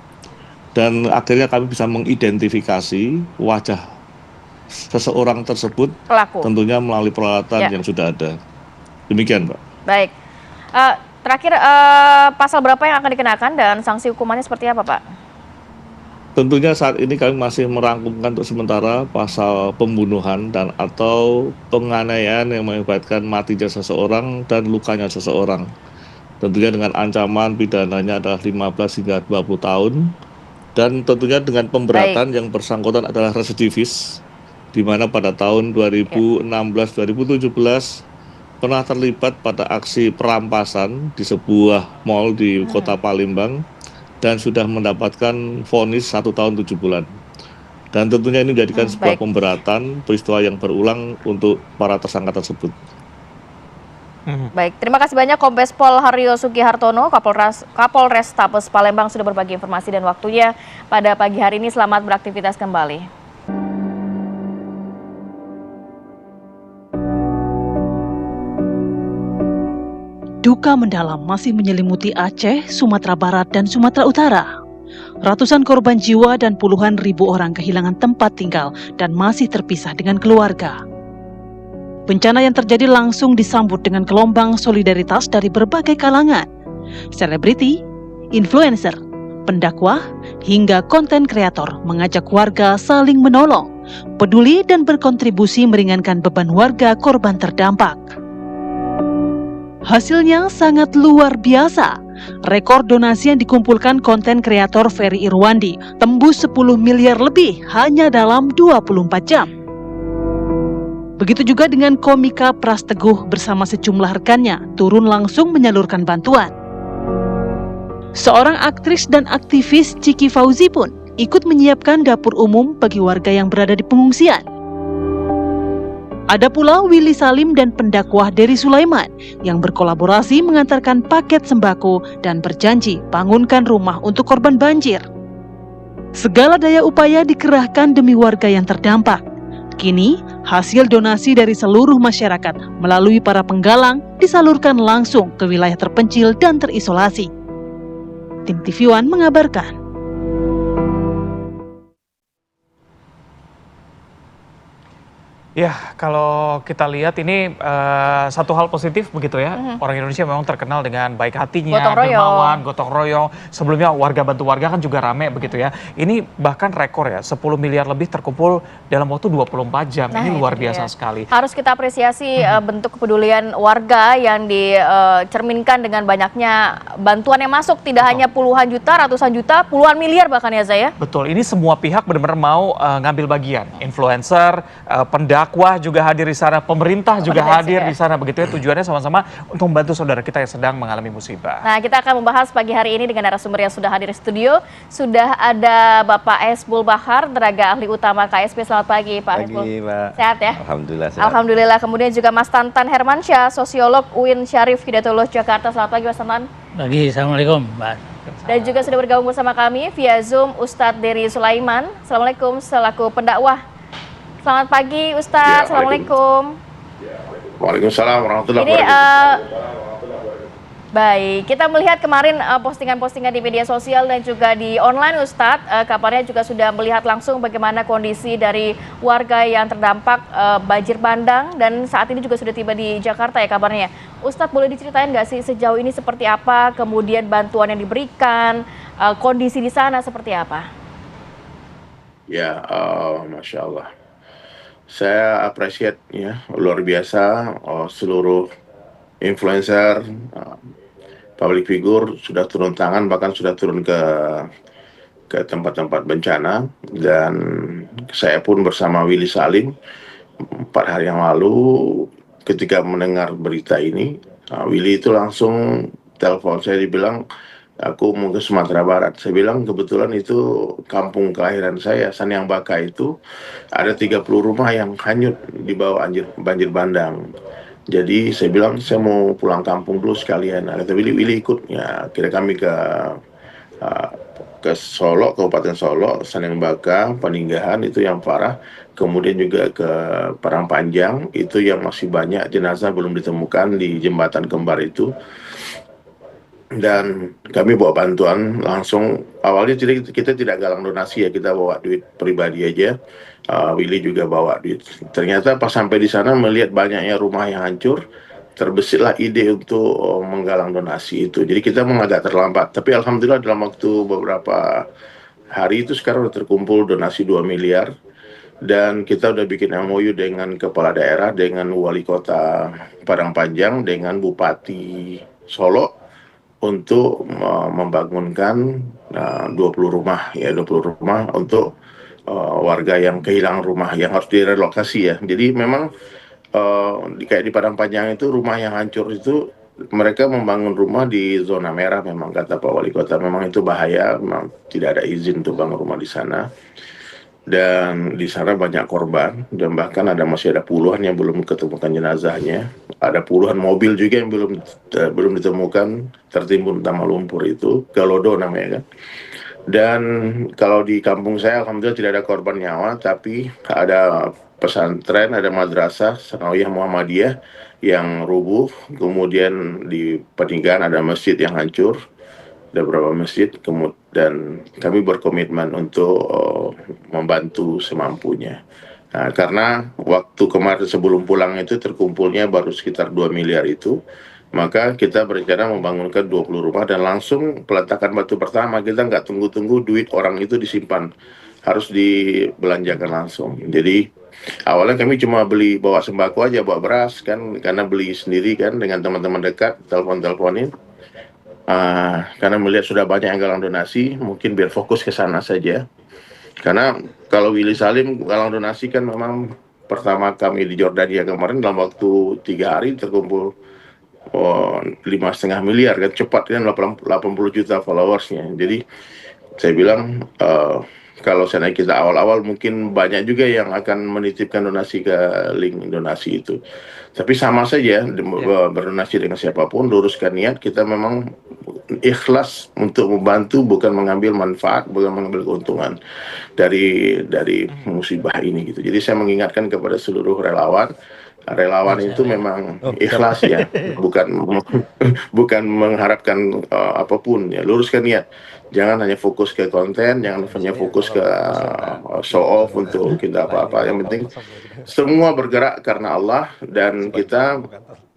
dan akhirnya kami bisa mengidentifikasi wajah seseorang tersebut Pelaku. Tentunya melalui peralatan yang sudah ada. Demikian, Pak. Baik. Terakhir, pasal berapa yang akan dikenakan dan sanksi hukumannya seperti apa, Pak? tentunya saat ini kami masih merangkumkan untuk sementara pasal pembunuhan dan atau penganiayaan yang mengakibatkan matinya seseorang dan lukanya seseorang. Tentunya dengan ancaman pidananya adalah 15 hingga 20 tahun. Dan tentunya dengan pemberatan yang bersangkutan adalah residivis, di mana pada tahun 2016-2017 pernah terlibat pada aksi perampasan di sebuah mal di kota Palembang dan sudah mendapatkan vonis 1 tahun 7 bulan. Dan tentunya ini menjadikan sebuah pemberatan peristiwa yang berulang untuk para tersangka tersebut. Baik, terima kasih banyak Kombes Pol Haryo Sugihartono, Kapolres Tabes Palembang sudah berbagi informasi dan waktunya pada pagi hari ini. Selamat beraktivitas kembali. Duka mendalam masih menyelimuti Aceh, Sumatera Barat, dan Sumatera Utara. Ratusan korban jiwa dan puluhan ribu orang kehilangan tempat tinggal dan masih terpisah dengan keluarga. Bencana yang terjadi langsung disambut dengan gelombang solidaritas dari berbagai kalangan. Selebriti, influencer, pendakwah, hingga konten kreator mengajak warga saling menolong, peduli dan berkontribusi meringankan beban warga korban terdampak. Hasilnya sangat luar biasa. Rekor donasi yang dikumpulkan konten kreator Ferry Irwandi tembus 10 miliar lebih hanya dalam 24 jam. Begitu juga dengan komika Pras Teguh bersama sejumlah rekannya turun langsung menyalurkan bantuan. Seorang aktris dan aktivis Ciki Fauzi pun ikut menyiapkan dapur umum bagi warga yang berada di pengungsian. Ada pula Willy Salim dan pendakwah Dery Sulaiman yang berkolaborasi mengantarkan paket sembako dan berjanji bangunkan rumah untuk korban banjir. Segala daya upaya dikerahkan demi warga yang terdampak. Kini, hasil donasi dari seluruh masyarakat melalui para penggalang disalurkan langsung ke wilayah terpencil dan terisolasi. Tim TV One mengabarkan. Ya, kalau kita lihat ini satu hal positif begitu ya. Orang Indonesia memang terkenal dengan baik hatinya, dermawan, gotong royong. Sebelumnya warga bantu warga kan juga rame begitu ya. Ini bahkan rekor ya, 10 miliar lebih terkumpul dalam waktu 24 jam. Ini luar biasa sekali. Harus kita apresiasi bentuk kepedulian warga yang dicerminkan dengan banyaknya bantuan yang masuk. Tidak hanya puluhan juta, ratusan juta, puluhan miliar bahkan ya Zaya. Betul, ini semua pihak benar-benar mau ngambil bagian. Influencer, pendakwah juga hadir di sana, pemerintah juga hadir di sana, begitu ya, tujuannya sama-sama untuk membantu saudara kita yang sedang mengalami musibah. Nah, kita akan membahas pagi hari ini dengan narasumber yang sudah hadir di studio. Sudah ada Bapak Esbul Bahar, tenaga ahli utama KSP. Selamat pagi Pak Esbul. Sehat ya? Alhamdulillah sehat. Alhamdulillah. Kemudian juga Mas Tantan Hermansyah, sosiolog UIN Syarif Hidayatullah Jakarta. Selamat pagi Mas Tantan. Pagi, Assalamualaikum Mbak. Dan juga sudah bergabung bersama kami via Zoom Ustadz Dery Sulaiman. Assalamualaikum selaku pendakwah. Selamat pagi Ustadz, Assalamualaikum. Waalaikumsalam warahmatullahi wabarakatuh. Baik, kita melihat kemarin postingan-postingan di media sosial dan juga di online Ustadz, kabarnya juga sudah melihat langsung bagaimana kondisi dari warga yang terdampak banjir bandang dan saat ini juga sudah tiba di Jakarta ya kabarnya. Ustadz, boleh diceritain nggak sih sejauh ini seperti apa, kemudian bantuan yang diberikan, kondisi di sana seperti apa? Ya, Masya Allah. Saya appreciate ya, luar biasa seluruh influencer, public figure sudah turun tangan, bahkan sudah turun ke tempat-tempat bencana. Dan saya pun bersama Willy Salim 4 hari yang lalu ketika mendengar berita ini, Willy itu langsung telepon saya, dibilang aku mau ke Sumatera Barat. Saya bilang kebetulan itu kampung kelahiran saya, Sanyang Baka itu ada 30 rumah yang hanyut di bawah banjir bandang. Jadi saya bilang saya mau pulang kampung dulu sekalian. Kata Willy ikut. Ya, kira kami ke Solo, Kabupaten Solo, Sanyang Baka, Peninggahan itu yang parah. Kemudian juga ke Parangpanjang itu yang masih banyak jenazah belum ditemukan di jembatan kembar itu. Dan kami bawa bantuan langsung. Awalnya kita tidak galang donasi ya, kita bawa duit pribadi aja. Willy juga bawa duit. Ternyata pas sampai di sana melihat banyaknya rumah yang hancur, terbesitlah ide untuk menggalang donasi itu. Jadi kita memang agak terlambat, tapi alhamdulillah dalam waktu beberapa hari itu sekarang udah terkumpul donasi 2 miliar dan kita udah bikin MOU dengan kepala daerah, dengan wali kota Padang Panjang, dengan Bupati Solo untuk membangunkan 20 rumah ya, 20 rumah untuk warga yang kehilangan rumah yang harus direlokasi ya. Jadi memang kayak di Padang Panjang itu rumah yang hancur itu mereka membangun rumah di zona merah, memang kata Pak Wali Kota memang itu bahaya, memang tidak ada izin untuk bangun rumah di sana. Dan di sana banyak korban dan bahkan masih ada puluhan yang belum ketemukan jenazahnya. Ada puluhan mobil juga yang belum ditemukan tertimbun tanah lumpur itu, Galodo namanya kan. Dan kalau di kampung saya alhamdulillah tidak ada korban nyawa, tapi ada pesantren, ada madrasah Sanawiyah Muhammadiyah yang rubuh, kemudian di Peninggalan ada masjid yang hancur, ada beberapa masjid, dan kami berkomitmen untuk membantu semampunya. Nah, karena waktu kemarin sebelum pulang itu terkumpulnya baru sekitar 2 miliar itu, maka kita berencana membangunkan 20 rumah dan langsung peletakan batu pertama. Kita nggak tunggu-tunggu duit orang itu disimpan, harus dibelanjakan langsung. Jadi awalnya kami cuma bawa sembako aja, bawa beras kan, karena beli sendiri kan dengan teman-teman dekat, telepon-teleponin. Karena melihat sudah banyak yang galang donasi, mungkin biar fokus ke sana saja. Karena kalau Willy Salim galang donasi kan memang pertama kami di Jordania kemarin dalam waktu 3 hari terkumpul 5,5 miliar kan, cepat kan, 80 juta followersnya. Jadi saya bilang kalau seandainya kita awal-awal mungkin banyak juga yang akan menitipkan donasi ke link donasi itu. Tapi sama saja berdonasi dengan siapapun, luruskan niat, kita memang ikhlas untuk membantu, bukan mengambil manfaat, bukan mengambil keuntungan dari musibah ini gitu. Jadi saya mengingatkan kepada seluruh relawan itu memang ikhlas ya, bukan mengharapkan apapun ya, luruskan niat. Jangan hanya fokus ke konten, jangan hanya fokus ke show off untuk kita apa-apa. Yang penting semua bergerak karena Allah, dan kita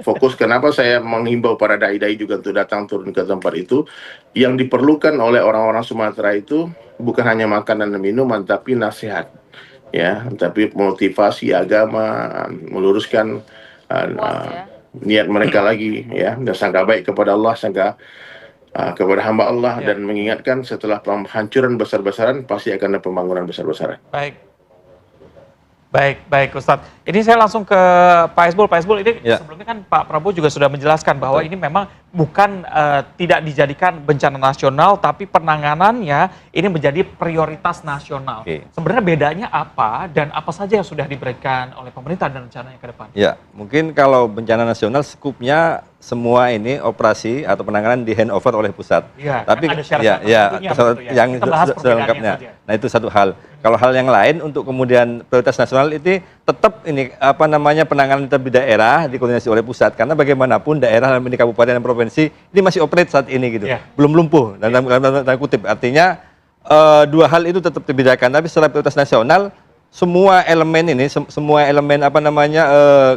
fokus. Kenapa saya menghimbau para dai-dai juga untuk datang turun ke tempat itu? Yang diperlukan oleh orang-orang Sumatera itu bukan hanya makanan dan minuman, tapi nasihat. Ya, tapi motivasi agama, meluruskan niat mereka lagi ya, dan sangka baik kepada Allah, sangka kepada hamba Allah, dan mengingatkan setelah penghancuran besar-besaran pasti akan ada pembangunan besar-besaran. Baik Ustadz. Ini saya langsung ke Pak Isbul. Pak Isbul, ini sebelumnya kan Pak Prabowo juga sudah menjelaskan bahwa ini memang bukan tidak dijadikan bencana nasional, tapi penanganannya ini menjadi prioritas nasional. Sebenarnya bedanya apa dan apa saja yang sudah diberikan oleh pemerintah dan rencananya ke depan? Ya, mungkin kalau bencana nasional skupnya semua ini operasi atau penanganan di handover oleh pusat. Tapi kan ada syarat yang sudah lengkapnya. Nah, itu satu hal. Kalau hal yang lain untuk kemudian prioritas nasional itu tetap ini penanganan tetap di daerah dikoordinasi oleh pusat, karena bagaimanapun daerah dalam ini kabupaten dan provinsi ini masih operate saat ini gitu. Belum lumpuh dalam tanda kutip. Artinya dua hal itu tetap dibedakan, tapi secara prioritas nasional semua elemen ini,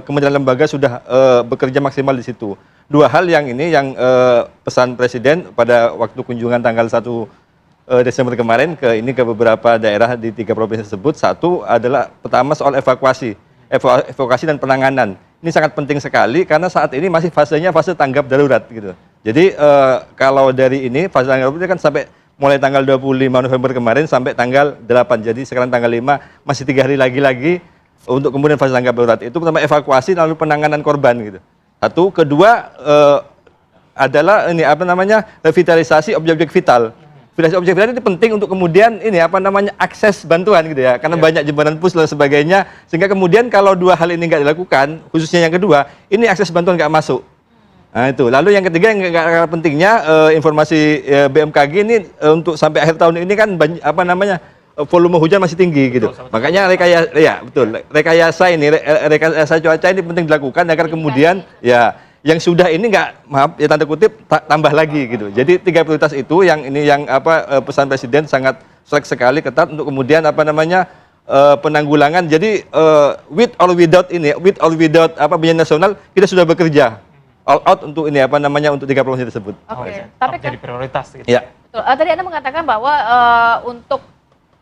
kementerian lembaga sudah bekerja maksimal di situ. Dua hal yang pesan Presiden pada waktu kunjungan tanggal 1 Desember kemarin ke beberapa daerah di 3 provinsi tersebut. Satu adalah pertama soal evakuasi dan penanganan. Ini sangat penting sekali karena saat ini masih fasenya fase tanggap darurat gitu. Jadi kalau dari ini fase tanggap darurat kan sampai mulai tanggal 25 November kemarin sampai tanggal 8. Jadi sekarang tanggal 5 masih 3 hari lagi untuk kemudian fase tanggap darurat. Itu pertama evakuasi lalu penanganan korban gitu. Satu, kedua adalah revitalisasi objek-objek vital. Revitalisasi objek vital ini penting untuk kemudian akses bantuan gitu ya, karena banyak jembatan putus dan sebagainya, sehingga kemudian kalau dua hal ini nggak dilakukan, khususnya yang kedua, ini akses bantuan nggak masuk. Nah itu. Lalu yang ketiga yang nggak kalah pentingnya informasi BMKG ini untuk sampai akhir tahun ini kan volume hujan masih tinggi gitu. Makanya rekayasa cuaca ini penting dilakukan agar kemudian yang sudah ini tanda kutip tambah lagi gitu. Jadi 3 prioritas itu yang pesan Presiden sangat selek sekali, ketat untuk kemudian penanggulangan. Jadi with or without bencana nasional kita sudah bekerja all out untuk untuk 3 provinsi tersebut. Tapi jadi prioritas gitu. Ya. Tadi Anda mengatakan bahwa untuk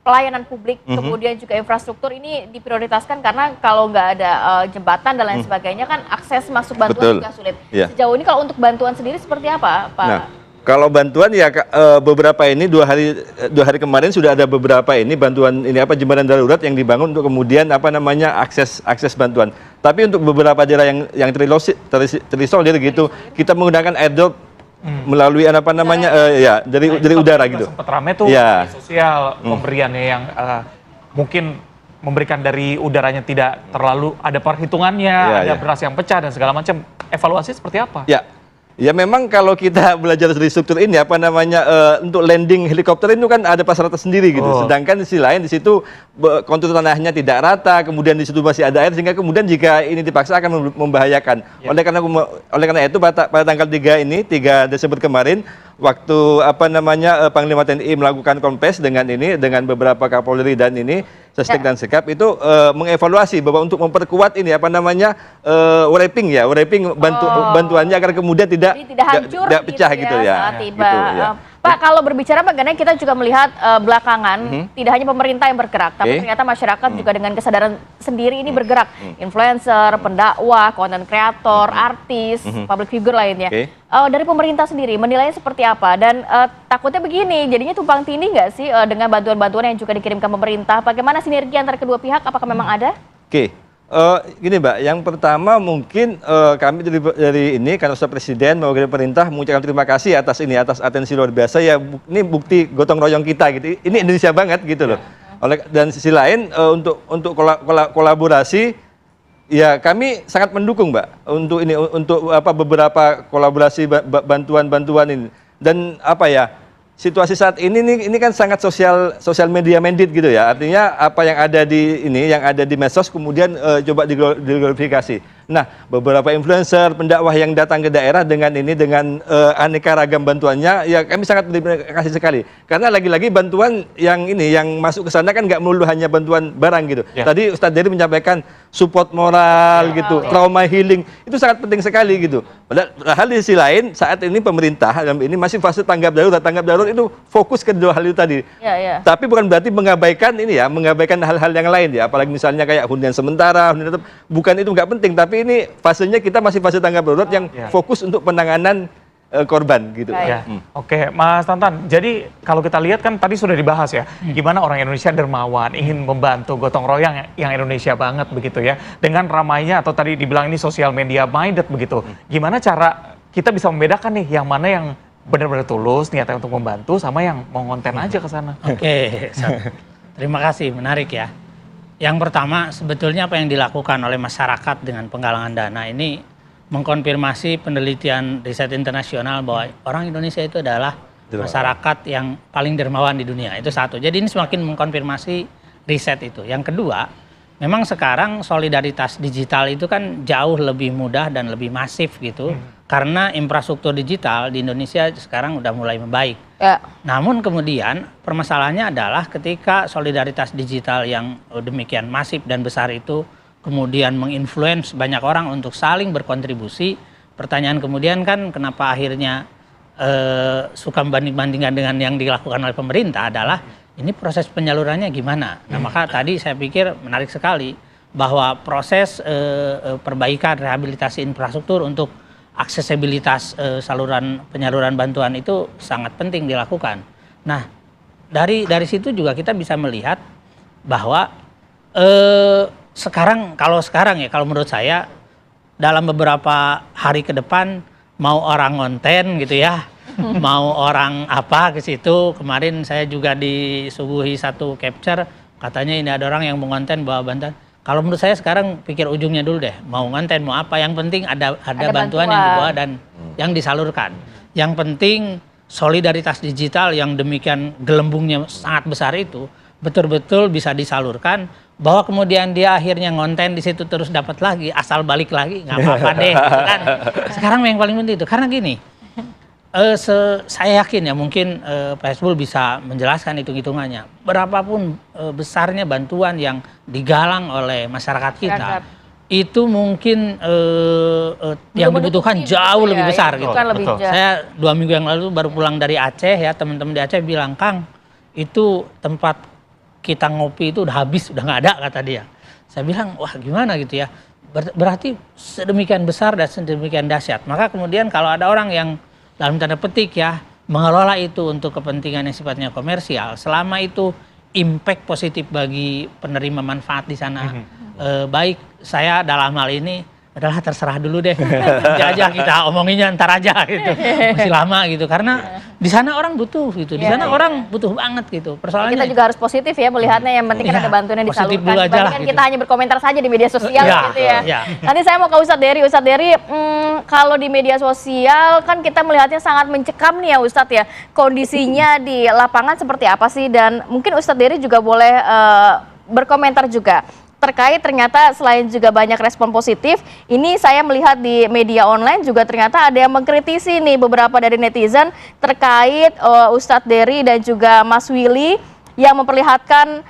pelayanan publik, kemudian juga infrastruktur ini diprioritaskan karena kalau nggak ada jembatan dan lain sebagainya kan akses masuk bantuan juga sulit. Sejauh ini kalau untuk bantuan sendiri seperti apa, Pak? Nah, kalau bantuan ya beberapa ini dua hari kemarin sudah ada beberapa ini bantuan ini jembatan darurat yang dibangun untuk kemudian akses bantuan. Tapi untuk beberapa daerah yang terisolir gitu, kita menggunakan airdrop melalui dari udara gitu. Sempat ramai tuh media sosial pemberiannya yang mungkin memberikan dari udaranya tidak terlalu ada perhitungannya, ada beras yang pecah dan segala macam. Evaluasi seperti apa? Ya memang kalau kita belajar dari struktur ini untuk landing helikopter itu kan ada prasyarat sendiri gitu. Sedangkan di sisi lain di situ kontur tanahnya tidak rata, kemudian di situ masih ada air sehingga kemudian jika ini dipaksa akan membahayakan. Oleh karena itu pada tanggal 3 Desember kemarin waktu Panglima TNI melakukan konfes dengan beberapa Kapolri dan Sestek dan Sekap itu mengevaluasi bahwa untuk memperkuat wrapping bantuannya agar kemudian tidak hancur pecah gitu ya. Saat tiba. Pak, kalau berbicara mengenai kita juga melihat belakangan tidak hanya pemerintah yang bergerak, tapi ternyata masyarakat juga dengan kesadaran sendiri ini bergerak. Influencer, pendakwah, konten kreator, artis, public figure lainnya. Dari pemerintah sendiri menilainya seperti apa? Dan takutnya begini, jadinya tumpang tindih nggak sih dengan bantuan-bantuan yang juga dikirimkan pemerintah? Bagaimana sinergi antara kedua pihak? Apakah memang ada? Gini Mbak, yang pertama mungkin kami dari karena Presiden mewakili pemerintah mengucapkan terima kasih atas atensi luar biasa ya. Ini bukti gotong royong kita gitu. Ini Indonesia banget gitu loh. Dan sisi lain untuk kolaborasi ya kami sangat mendukung Mbak untuk beberapa kolaborasi bantuan ini. Dan situasi saat ini kan sangat sosial media mandate gitu ya. Artinya apa yang ada di medsos kemudian coba diglorifikasi. Nah, beberapa influencer, pendakwah yang datang ke daerah dengan aneka ragam bantuannya ya kami sangat berterima kasih sekali. Karena lagi-lagi bantuan yang masuk ke sana kan nggak melulu hanya bantuan barang gitu. Tadi Ustadz Dery menyampaikan support moral gitu, trauma healing itu sangat penting sekali gitu. Padahal di sisi lain saat ini pemerintah ini masih fase tanggap darurat itu fokus ke dua hal itu tadi. Tapi bukan berarti mengabaikan hal-hal yang lain ya. Apalagi misalnya kayak hunian sementara, bukan itu nggak penting. Tapi ini fasenya kita masih fase tanggap darurat yang fokus untuk penanganan korban gitu. Oke, Mas Tantan. Jadi kalau kita lihat kan tadi sudah dibahas ya, gimana orang Indonesia dermawan, ingin membantu, gotong royong yang Indonesia banget begitu ya. Dengan ramainya atau tadi dibilang ini sosial media minded begitu. Gimana cara kita bisa membedakan nih yang mana yang benar-benar tulus niatnya untuk membantu sama yang mau ngonten aja ke sana? Terima kasih, menarik ya. Yang pertama, sebetulnya apa yang dilakukan oleh masyarakat dengan penggalangan dana ini mengkonfirmasi penelitian riset internasional bahwa orang Indonesia itu adalah masyarakat yang paling dermawan di dunia. Itu satu. Jadi ini semakin mengkonfirmasi riset itu. Yang kedua, memang sekarang solidaritas digital itu kan jauh lebih mudah dan lebih masif gitu. Karena infrastruktur digital di Indonesia sekarang udah mulai membaik. Namun kemudian permasalahannya adalah ketika solidaritas digital yang demikian masif dan besar itu kemudian menginfluence banyak orang untuk saling berkontribusi. Pertanyaan kemudian kan kenapa akhirnya suka membanding-bandingkan dengan yang dilakukan oleh pemerintah adalah ini proses penyalurannya gimana. Nah maka tadi saya pikir menarik sekali bahwa proses perbaikan rehabilitasi infrastruktur untuk aksesibilitas penyaluran bantuan itu sangat penting dilakukan. Nah dari situ juga kita bisa melihat bahwa kalau menurut saya dalam beberapa hari ke depan mau orang ngonten gitu ya, mau orang apa ke situ. Kemarin saya juga disuguhi satu capture katanya ini ada orang yang mau ngonten bawa bantuan. Kalau menurut saya sekarang pikir ujungnya dulu deh, mau ngonten mau apa, yang penting ada bantuan yang dibawa dan yang disalurkan. Yang penting solidaritas digital yang demikian gelembungnya sangat besar itu betul-betul bisa disalurkan, bahwa kemudian dia akhirnya ngonten di situ terus dapat lagi, asal balik lagi nggak apa-apa deh. Gitu kan. Sekarang yang paling penting itu karena gini, saya yakin ya mungkin Pak Hesbul bisa menjelaskan hitung-hitungannya. Berapapun besarnya bantuan yang digalang oleh masyarakat kita, itu mungkin yang dibutuhkan jauh lebih besar gitu. Saya 2 minggu yang lalu baru pulang dari Aceh ya, teman-teman di Aceh bilang, Kang, itu tempat kita ngopi itu udah habis, udah nggak ada kata dia. Saya bilang, wah gimana gitu ya, berarti sedemikian besar dan sedemikian dahsyat. Maka kemudian kalau ada orang yang dalam tanda petik ya mengelola itu untuk kepentingan yang sifatnya komersial, selama itu impact positif bagi penerima manfaat di sana, baik saya dalam hal ini adalah terserah dulu deh, nanti aja kita omonginnya ntar aja gitu, masih lama gitu, karena di sana orang butuh gitu, di sana orang butuh banget gitu. Persoalannya kita juga harus positif ya melihatnya, yang penting kan ada bantuan yang disalurkan. Dibandingkan kita hanya berkomentar saja di media sosial gitu ya. Nanti saya mau ke Ustadz Dery. Ustadz Dery, kalau di media sosial kan kita melihatnya sangat mencekam nih ya Ustadz ya, kondisinya di lapangan seperti apa sih, dan mungkin Ustadz Dery juga boleh berkomentar juga terkait ternyata selain juga banyak respon positif, ini saya melihat di media online juga ternyata ada yang mengkritisi nih beberapa dari netizen terkait Ustadz Dery dan juga Mas Willy yang memperlihatkan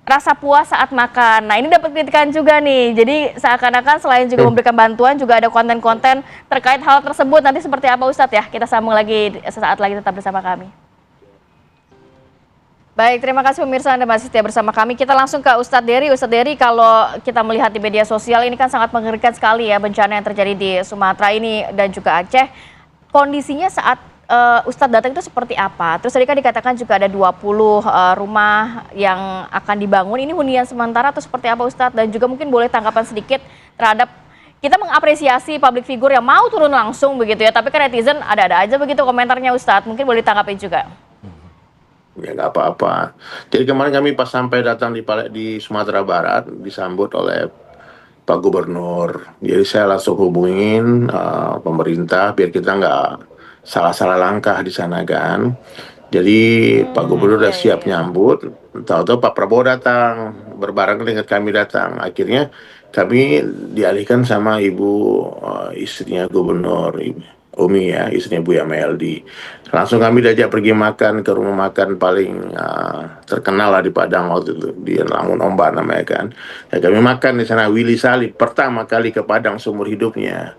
rasa puas saat makan. Nah ini dapat kritikan juga nih, jadi seakan-akan selain juga memberikan bantuan juga ada konten-konten terkait hal tersebut. Nanti seperti apa Ustadz ya, kita sambung lagi sesaat lagi, tetap bersama kami. Baik, terima kasih pemirsa, Anda masih setia bersama kami. Kita langsung ke Ustadz Dery. Ustadz Dery, kalau kita melihat di media sosial ini kan sangat mengerikan sekali ya bencana yang terjadi di Sumatera ini dan juga Aceh. Kondisinya saat Ustadz datang itu seperti apa? Terus tadi kan dikatakan juga ada 20 rumah yang akan dibangun. Ini hunian sementara atau seperti apa Ustadz? Dan juga mungkin boleh tanggapan sedikit terhadap, kita mengapresiasi public figure yang mau turun langsung begitu ya. Tapi kan netizen ada-ada aja begitu komentarnya Ustadz. Mungkin boleh ditanggapi juga. Ya nggak apa-apa. Jadi kemarin kami pas sampai datang di Sumatera Barat disambut oleh Pak Gubernur. Jadi saya langsung hubungin pemerintah biar kita nggak salah-salah langkah di sana kan. Jadi Pak Gubernur udah siap nyambut. Tahu-tahu Pak Prabowo datang berbareng dengan kami datang. Akhirnya kami dialihkan sama istrinya Gubernur, Umi ya, istrinya Buya Meldi. Langsung kami diajak pergi makan ke rumah makan paling terkenal lah di Padang waktu itu, di Langun Ombak namanya kan. Ya, kami makan di sana. Willy Salib pertama kali ke Padang seumur hidupnya.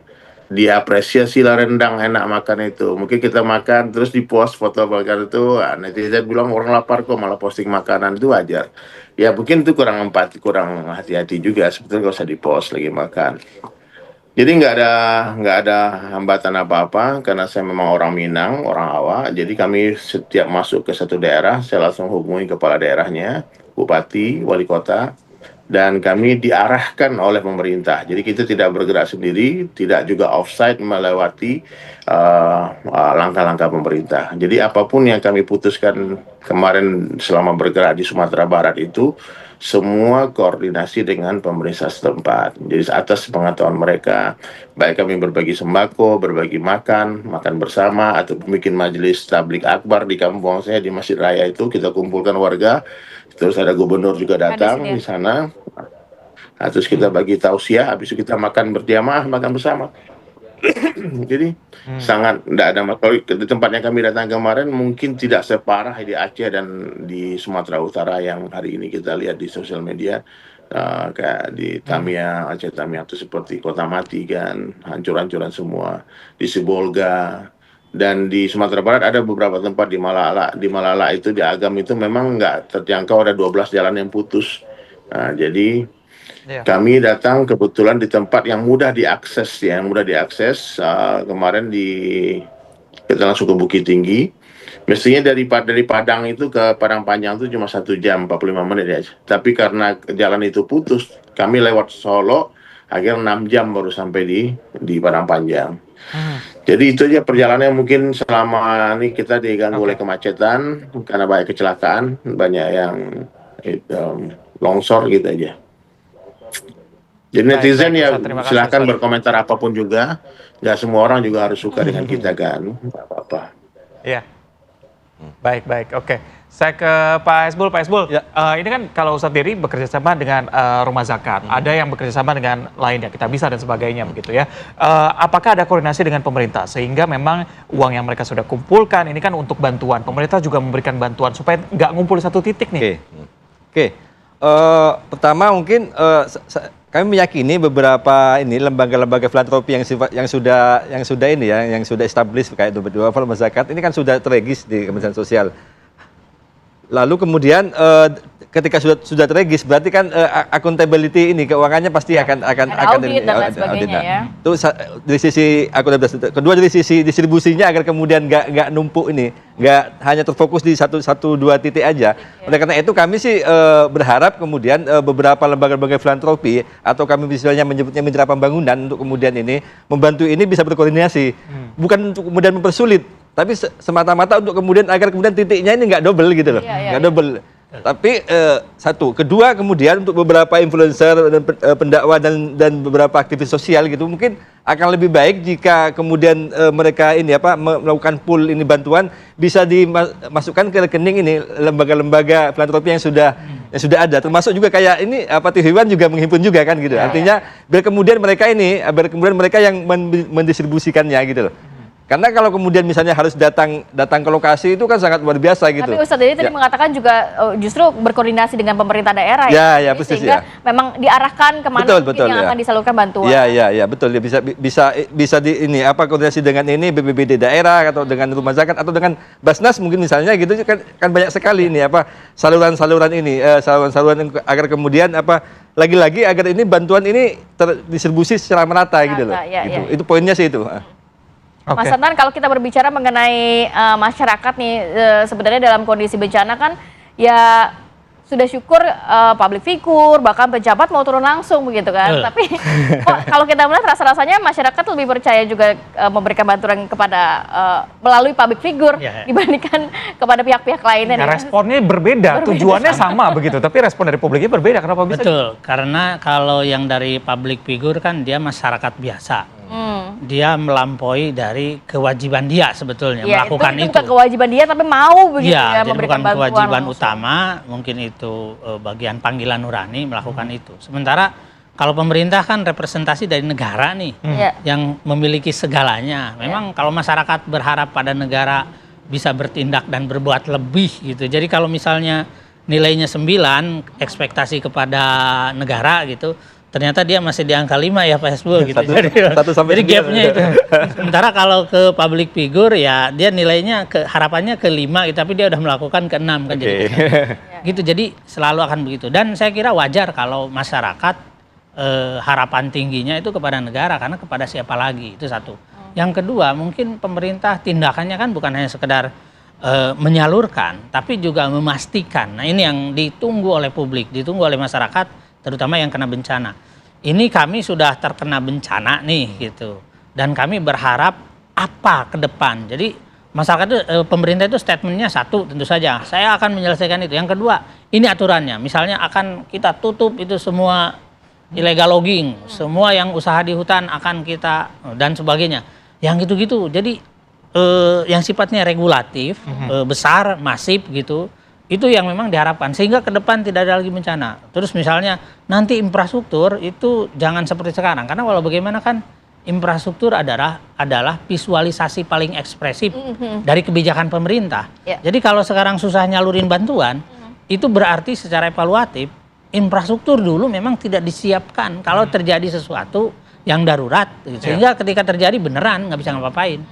Diapresiasi lah rendang enak makan itu. Mungkin kita makan terus di-post foto makan itu, netizen bilang orang lapar kok malah posting makanan, itu wajar. Ya mungkin itu kurang empati, kurang hati-hati juga. Sebetulnya nggak usah di-post lagi makan. Jadi nggak ada hambatan apa-apa karena saya memang orang Minang, orang Awak. Jadi kami setiap masuk ke satu daerah, saya langsung hubungi kepala daerahnya, bupati, wali kota, dan kami diarahkan oleh pemerintah. Jadi kita tidak bergerak sendiri, tidak juga offside melewati langkah-langkah pemerintah. Jadi apapun yang kami putuskan kemarin selama bergerak di Sumatera Barat itu, semua koordinasi dengan pemerintah setempat. Jadi atas pengetahuan mereka, baik kami berbagi sembako, berbagi makan bersama, atau bikin majelis tablik akbar di kampung saya, di Masjid Raya itu, kita kumpulkan warga, terus ada gubernur juga datang di sana, nah, terus kita bagi tausiah, habis itu kita makan berjamaah, makan bersama. Jadi sangat tidak ada masalah. Di tempatnya kami datang kemarin mungkin tidak separah di Aceh dan di Sumatera Utara yang hari ini kita lihat di sosial media, kayak di Tamiang, Aceh Tamiang itu seperti kota mati kan, hancur-hancuran semua. Di Sibolga dan di Sumatera Barat ada beberapa tempat di Malala. Di Malala itu di Agam itu memang nggak terjangkau, ada 12 jalan yang putus. Nah, jadi kami datang kebetulan di tempat yang mudah diakses ya, kemarin kita langsung ke Bukit Tinggi. Mestinya dari Padang itu ke Padang Panjang itu cuma 1 jam 45 menit ya. Tapi karena jalan itu putus, kami lewat Solo, akhirnya 6 jam baru sampai di Padang Panjang. Jadi itu aja perjalanannya. Mungkin selama ini kita diganggu oleh kemacetan karena banyak kecelakaan, banyak yang longsor gitu aja. Jadi netizen ya silahkan berkomentar apapun juga, nggak semua orang juga harus suka dengan kita kan, nggak apa-apa. Iya, baik, oke. Saya ke Pak Esbul. Ini kan kalau Ustadz Dery bekerja sama dengan rumah zakat, ada yang bekerja sama dengan lainnya, kita bisa dan sebagainya begitu ya. Apakah ada koordinasi dengan pemerintah sehingga memang uang yang mereka sudah kumpulkan ini kan untuk bantuan, pemerintah juga memberikan bantuan supaya nggak ngumpul di satu titik nih? Oke. Pertama mungkin kami meyakini beberapa lembaga-lembaga filantropi yang sudah established kayak Doa Masyarakat ini kan sudah terregis di Kementerian Sosial. Lalu kemudian ketika sudah terregis berarti kan accountability ini keuangannya pasti akan audit dan lain sebagainya ya. Itu dari sisi akuntabilitas. Kedua dari sisi distribusinya agar kemudian nggak numpuk nggak hanya terfokus di satu dua titik aja. Oleh karena itu kami sih berharap kemudian beberapa lembaga-lembaga filantropi atau kami misalnya menyebutnya mitra pembangunan untuk kemudian ini membantu ini bisa berkoordinasi, bukan untuk kemudian mempersulit, tapi semata-mata untuk kemudian agar kemudian titiknya ini nggak double gitu loh, nggak double. Tapi satu, kedua kemudian untuk beberapa influencer dan pendakwa dan beberapa aktivis sosial gitu mungkin akan lebih baik jika kemudian mereka melakukan pool ini bantuan bisa dimasukkan ke rekening ini lembaga-lembaga filantropi yang sudah ada, termasuk juga kayak ini Tihewan juga menghimpun juga kan gitu. Artinya biar kemudian mereka yang mendistribusikannya gitu loh. Karena kalau kemudian misalnya harus datang ke lokasi itu kan sangat luar biasa gitu. Tapi Ustadz Dedi tadi mengatakan juga justru berkoordinasi dengan pemerintah daerah ya persis, sehingga memang diarahkan kemana yang akan disalurkan bantuan. Ya betul ya bisa koordinasi dengan ini BPBD daerah atau dengan rumah zakat atau dengan Basnas mungkin misalnya gitu kan banyak sekali ini saluran-saluran agar kemudian lagi-lagi agar ini bantuan ini terdistribusi secara merata gitu loh. Gitu. Itu poinnya sih itu. Mas Adnan, kalau kita berbicara mengenai masyarakat nih sebenarnya dalam kondisi bencana kan ya sudah syukur public figure bahkan pejabat mau turun langsung begitu kan. Tapi kok kalau kita melihat rasa-rasanya masyarakat lebih percaya juga memberikan bantuan kepada melalui public figure dibandingkan kepada pihak-pihak lainnya. Responnya berbeda, tujuannya sama begitu, tapi respon dari publiknya berbeda. Kenapa bisa? Betul, karena kalau yang dari public figure kan dia masyarakat biasa. Dia melampaui dari kewajiban dia sebetulnya melakukan itu. Bukan kewajiban dia tapi mau begitu ya memberikan bukan bantuan kewajiban langsung. utama, mungkin itu bagian panggilan nurani melakukan itu. Sementara kalau pemerintah kan representasi dari negara nih yang memiliki segalanya. Memang kalau masyarakat berharap pada negara bisa bertindak dan berbuat lebih gitu. Jadi kalau misalnya nilainya 9, ekspektasi kepada negara gitu, ternyata dia masih di angka 5 ya Pak Hesbul gitu. Jadi gapnya itu. Sementara kalau ke public figure ya dia nilainya harapannya ke 5 gitu, tapi dia udah melakukan ke 6 kan jadi. Gitu, jadi selalu akan begitu. Dan saya kira wajar kalau masyarakat harapan tingginya itu kepada negara, karena kepada siapa lagi, itu satu. Yang kedua, mungkin pemerintah tindakannya kan bukan hanya sekedar menyalurkan, tapi juga memastikan. Nah ini yang ditunggu oleh publik, ditunggu oleh masyarakat, terutama yang kena bencana. Ini kami sudah terkena bencana nih gitu, dan kami berharap apa ke depan. Jadi masyarakat itu, pemerintah itu statementnya satu, tentu saja saya akan menyelesaikan itu. Yang kedua, ini aturannya, misalnya akan kita tutup itu semua illegal logging, semua yang usaha di hutan akan kita dan sebagainya, yang gitu-gitu. Jadi yang sifatnya regulatif, besar, masif gitu. Itu yang memang diharapkan, sehingga ke depan tidak ada lagi bencana. Terus misalnya nanti infrastruktur itu jangan seperti sekarang, karena walau bagaimana kan infrastruktur adalah visualisasi paling ekspresif dari kebijakan pemerintah. Jadi kalau sekarang susah nyalurin bantuan, itu berarti secara evaluatif infrastruktur dulu memang tidak disiapkan kalau terjadi sesuatu yang darurat, sehingga ketika terjadi beneran nggak bisa ngapa-ngapain.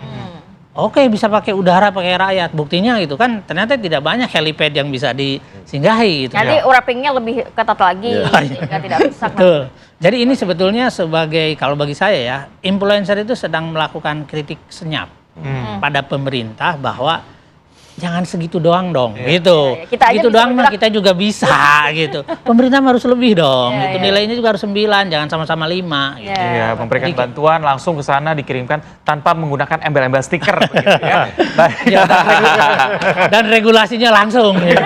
Oke, bisa pakai udara, pakai rakyat. Buktinya gitu kan, ternyata tidak banyak helipad yang bisa disinggahi gitu. Jadi wrappingnya lebih ketat lagi, sehingga tidak rusak. Betul. Jadi ini sebetulnya sebagai, kalau bagi saya ya, influencer itu sedang melakukan kritik senyap pada pemerintah bahwa jangan segitu doang dong, gitu. Gitu doang mah kita juga bisa, gitu. Pemerintah harus lebih dong, gitu. Nilainya juga harus 9, jangan sama-sama 5. Gitu. Iya, memberikan bantuan langsung ke sana dikirimkan tanpa menggunakan embel-embel stiker, begitu ya. Dan regulasinya langsung. Gitu.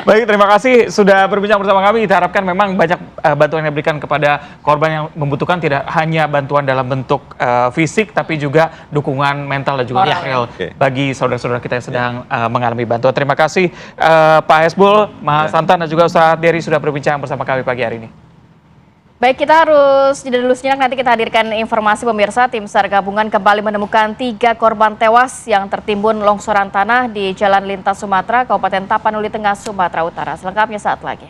Baik, terima kasih sudah berbincang bersama kami. Kita harapkan memang banyak bantuan yang diberikan kepada korban yang membutuhkan, tidak hanya bantuan dalam bentuk fisik, tapi juga dukungan mental dan juga moral bagi saudara-saudara kita yang sedang mengalami bantuan. Terima kasih Pak Hesbul, Mas Santan dan juga Ustadz Dery sudah berbincang bersama kami pagi hari ini. Baik, kita harus jeda dulu sejenak, nanti kita hadirkan informasi pemirsa. Tim SAR gabungan kembali menemukan 3 korban tewas yang tertimbun longsoran tanah di Jalan Lintas Sumatera, Kabupaten Tapanuli Tengah, Sumatera Utara. Selengkapnya saat lagi.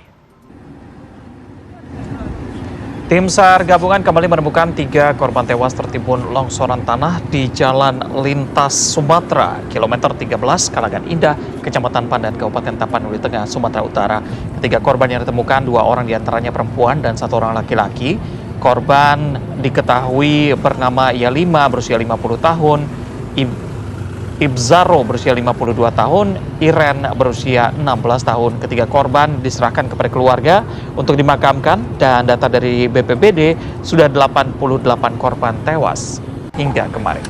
Tim SAR gabungan kembali menemukan 3 korban tewas tertimbun longsoran tanah di Jalan Lintas Sumatera, kilometer 13, Kalangan Indah, Kecamatan Pandan, Kabupaten Tapanuli Tengah, Sumatera Utara. Ketiga korban yang ditemukan, 2 orang diantaranya perempuan dan 1 orang laki-laki. Korban diketahui bernama Yalima berusia 50 tahun, Ibzaro berusia 52 tahun, Iren berusia 16 tahun. Ketiga korban diserahkan kepada keluarga untuk dimakamkan dan data dari BPBD sudah 88 korban tewas hingga kemarin.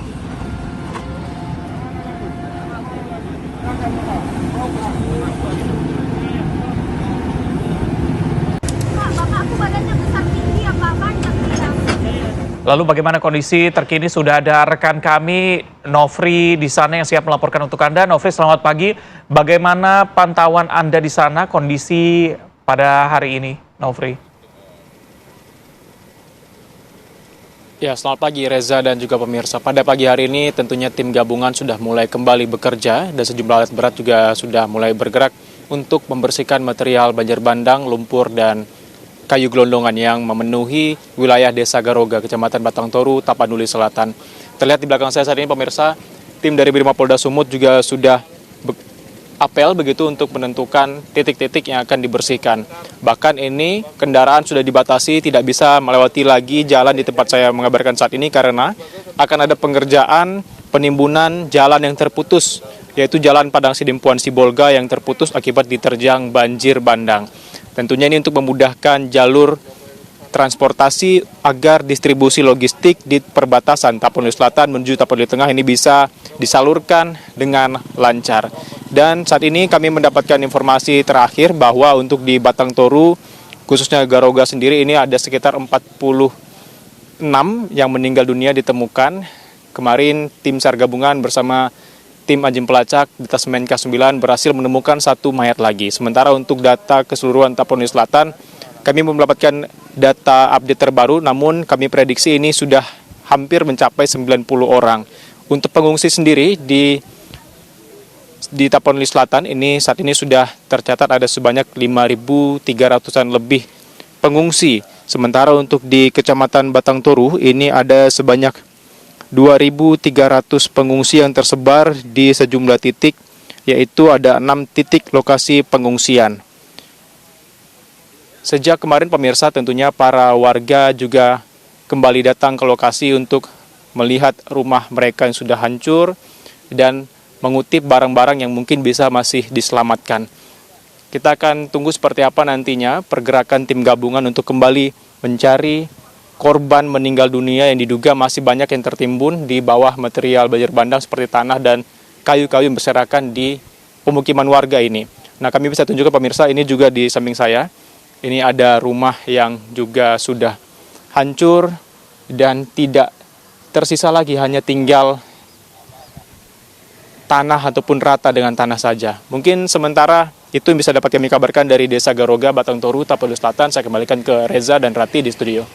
Lalu bagaimana kondisi terkini? Sudah ada rekan kami Nofri di sana yang siap melaporkan untuk Anda. Nofri, selamat pagi. Bagaimana pantauan Anda di sana kondisi pada hari ini, Nofri? Ya, selamat pagi Reza dan juga pemirsa. Pada pagi hari ini tentunya tim gabungan sudah mulai kembali bekerja dan sejumlah alat berat juga sudah mulai bergerak untuk membersihkan material banjir bandang, lumpur, dan kayu gelondongan yang memenuhi wilayah Desa Garoga, Kecamatan Batang Toru, Tapanuli Selatan. Terlihat di belakang saya saat ini pemirsa, tim dari Brimopolda Sumut juga sudah apel begitu untuk menentukan titik-titik yang akan dibersihkan. Bahkan ini kendaraan sudah dibatasi, tidak bisa melewati lagi jalan di tempat saya mengabarkan saat ini karena akan ada pengerjaan penimbunan jalan yang terputus, yaitu Jalan Padang Sidimpuan Sibolga yang terputus akibat diterjang banjir bandang. Tentunya ini untuk memudahkan jalur transportasi agar distribusi logistik di perbatasan Tapanuli Selatan menuju Tapanuli Tengah ini bisa disalurkan dengan lancar. Dan saat ini kami mendapatkan informasi terakhir bahwa untuk di Batang Toru, khususnya Garoga sendiri, ini ada sekitar 46 yang meninggal dunia ditemukan. Kemarin tim SAR gabungan bersama tim anjing pelacak Detasemen K9 berhasil menemukan 1 mayat lagi. Sementara untuk data keseluruhan Tapanuli Selatan, kami mendapatkan data update terbaru, namun kami prediksi ini sudah hampir mencapai 90 orang. Untuk pengungsi sendiri di Tapanuli Selatan ini saat ini sudah tercatat ada sebanyak 5.300-an lebih pengungsi. Sementara untuk di Kecamatan Batang Toru ini ada sebanyak 2.300 pengungsi yang tersebar di sejumlah titik, yaitu ada 6 titik lokasi pengungsian. Sejak kemarin pemirsa tentunya para warga juga kembali datang ke lokasi untuk melihat rumah mereka yang sudah hancur dan mengutip barang-barang yang mungkin bisa masih diselamatkan. Kita akan tunggu seperti apa nantinya pergerakan tim gabungan untuk kembali mencari korban meninggal dunia yang diduga masih banyak yang tertimbun di bawah material banjir bandang seperti tanah dan kayu-kayu yang berserakan di pemukiman warga ini. Nah, kami bisa tunjukkan pemirsa, ini juga di samping saya. Ini ada rumah yang juga sudah hancur dan tidak tersisa lagi, hanya tinggal tanah ataupun rata dengan tanah saja. Mungkin sementara itu yang bisa dapat kami kabarkan dari Desa Garoga, Batang Toru, Tapanuli Selatan. Saya kembalikan ke Reza dan Rati di studio.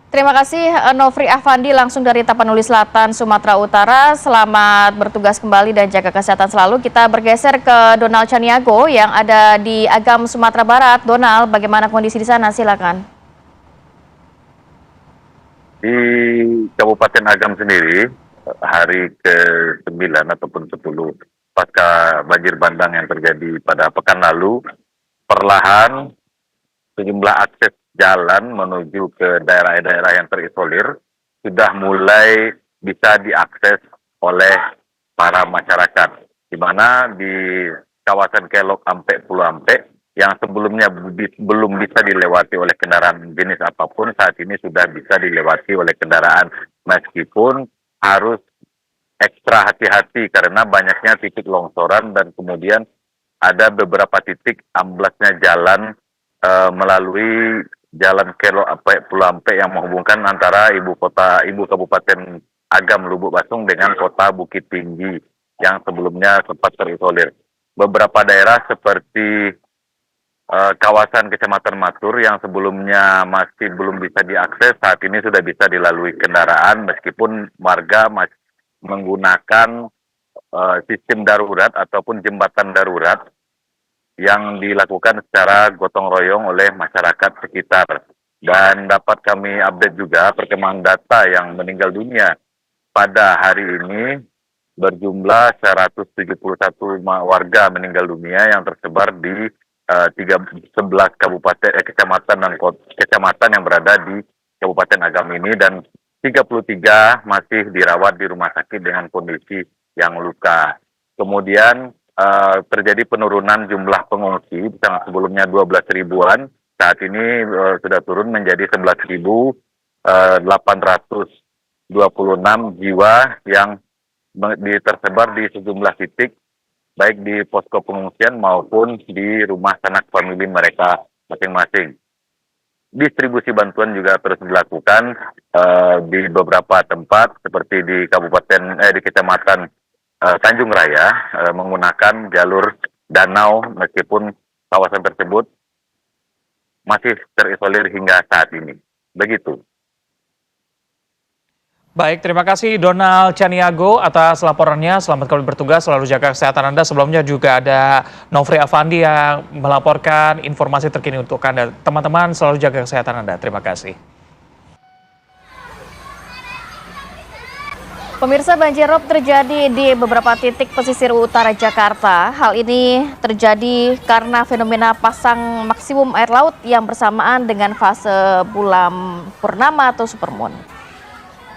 Terima kasih Nofri Afandi langsung dari Tapanuli Selatan, Sumatera Utara. Selamat bertugas kembali dan jaga kesehatan selalu. Kita bergeser ke Donald Caniago yang ada di Agam, Sumatera Barat. Donald, bagaimana kondisi di sana? Silakan. Di Kabupaten Agam sendiri, hari ke-9 ataupun 10 pasca banjir bandang yang terjadi pada pekan lalu, perlahan sejumlah akses jalan menuju ke daerah-daerah yang terisolir sudah mulai bisa diakses oleh para masyarakat, di mana di kawasan Kelok sampai Pulau Ampe yang sebelumnya belum bisa dilewati oleh kendaraan jenis apapun, saat ini sudah bisa dilewati oleh kendaraan, meskipun harus ekstra hati-hati karena banyaknya titik longsoran dan kemudian ada beberapa titik amblasnya jalan melalui Jalan Kelok sampai Pulau Ampe yang menghubungkan antara ibu kabupaten Agam Lubuk Basung dengan kota Bukit Tinggi yang sebelumnya sempat terisolir. Beberapa daerah seperti kawasan Kecamatan Matur yang sebelumnya masih belum bisa diakses, saat ini sudah bisa dilalui kendaraan meskipun warga masih menggunakan sistem darurat ataupun jembatan darurat yang dilakukan secara gotong royong oleh masyarakat sekitar. Dan dapat kami update juga perkembangan data yang meninggal dunia pada hari ini berjumlah 171 warga meninggal dunia yang tersebar di 11 kecamatan dan kecamatan yang berada di Kabupaten Agam ini, dan 33 masih dirawat di rumah sakit dengan kondisi yang luka. Kemudian terjadi penurunan jumlah pengungsi, yang sebelumnya 12 ribuan, saat ini sudah turun menjadi 11.826 jiwa yang tersebar di sejumlah titik, baik di posko pengungsian maupun di rumah sanak famili mereka masing-masing. Distribusi bantuan juga terus dilakukan di beberapa tempat seperti di Kecamatan Tanjung Raya menggunakan jalur danau, meskipun kawasan tersebut masih terisolir hingga saat ini. Begitu. Baik, terima kasih Donald Caniago atas laporannya. Selamat kembali bertugas, selalu jaga kesehatan Anda. Sebelumnya juga ada Nofri Afandi yang melaporkan informasi terkini untuk Anda. Teman-teman, selalu jaga kesehatan Anda. Terima kasih. Pemirsa, banjirop terjadi di beberapa titik pesisir utara Jakarta. Hal ini terjadi karena fenomena pasang maksimum air laut yang bersamaan dengan fase bulan purnama atau supermoon.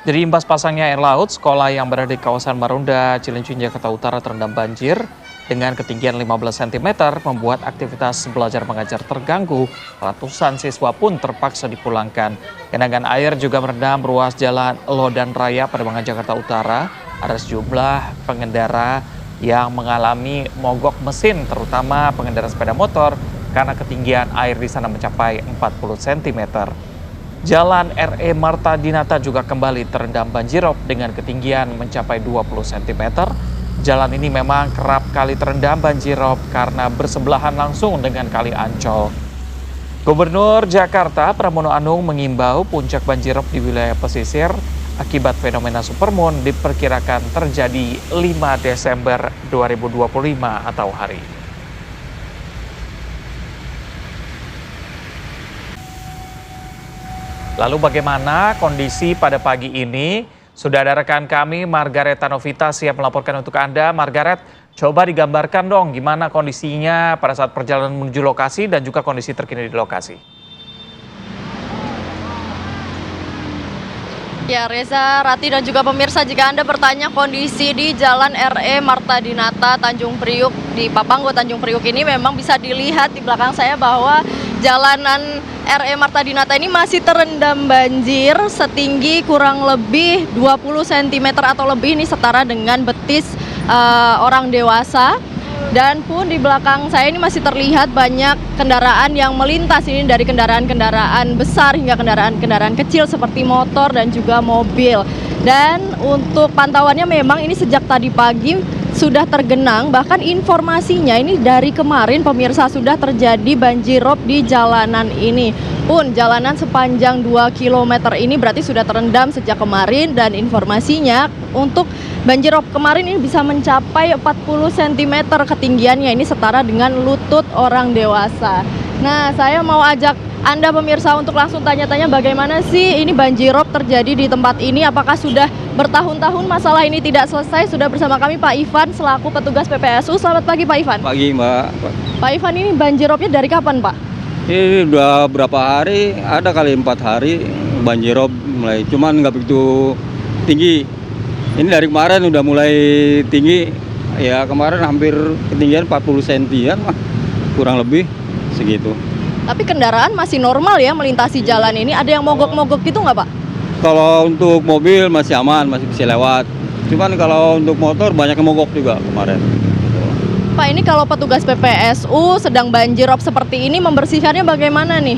Jadi imbas pasangnya air laut, sekolah yang berada di kawasan Marunda, Cilincing, Jakarta Utara terendam banjir dengan ketinggian 15 cm membuat aktivitas belajar mengajar terganggu. Ratusan siswa pun terpaksa dipulangkan. Genangan air juga merendam ruas jalan Lodan Raya Pademangan, Jakarta Utara. Ada sejumlah pengendara yang mengalami mogok mesin, terutama pengendara sepeda motor karena ketinggian air di sana mencapai 40 cm. Jalan RE Marta Dinata juga kembali terendam banjirop dengan ketinggian mencapai 20 cm. Jalan ini memang kerap kali terendam banjirop karena bersebelahan langsung dengan Kali Ancol. Gubernur Jakarta Pramono Anung mengimbau puncak banjirop di wilayah pesisir akibat fenomena supermoon diperkirakan terjadi 5 Desember 2025 atau hari ini. Lalu bagaimana kondisi pada pagi ini? Sudah ada rekan kami, Margaret Novita, siap melaporkan untuk Anda. Margaret, coba digambarkan dong gimana kondisinya pada saat perjalanan menuju lokasi dan juga kondisi terkini di lokasi. Ya, Reza, Rati, dan juga pemirsa, jika Anda bertanya kondisi di Jalan RE Marta Dinata, Tanjung Priuk, di Papanggo, Tanjung Priuk ini memang bisa dilihat di belakang saya bahwa jalanan RE Marta Dinata ini masih terendam banjir setinggi kurang lebih 20 cm atau lebih, ini setara dengan betis orang dewasa. Dan pun di belakang saya ini masih terlihat banyak kendaraan yang melintas, ini dari kendaraan-kendaraan besar hingga kendaraan-kendaraan kecil seperti motor dan juga mobil. Dan untuk pantauannya memang ini sejak tadi pagi sudah tergenang, bahkan informasinya ini dari kemarin pemirsa sudah terjadi banjirop di jalanan ini. Pun jalanan sepanjang 2 km ini berarti sudah terendam sejak kemarin, dan informasinya untuk banjirop kemarin ini bisa mencapai 40 cm ketinggiannya, ini setara dengan lutut orang dewasa. Nah, saya mau ajak Anda pemirsa untuk langsung tanya-tanya bagaimana sih ini banjirop terjadi di tempat ini, apakah sudah bertahun-tahun masalah ini tidak selesai. Sudah bersama kami Pak Ivan selaku petugas PPSU. Selamat pagi Pak Ivan. Pagi Mbak. Pak Ivan, ini banjiropnya dari kapan Pak? Ini udah berapa hari, ada kali 4 hari banjirop mulai, cuman nggak begitu tinggi. Ini dari kemarin udah mulai tinggi, ya kemarin hampir ketinggian 40 cm lah, kurang lebih segitu. Tapi kendaraan masih normal ya melintasi jalan ini, ada yang mogok-mogok gitu nggak Pak? Kalau untuk mobil masih aman, masih bisa lewat. Cuman kalau untuk motor banyak yang mogok juga kemarin. Pak, ini kalau petugas PPSU sedang banjirop seperti ini, membersihkannya bagaimana nih?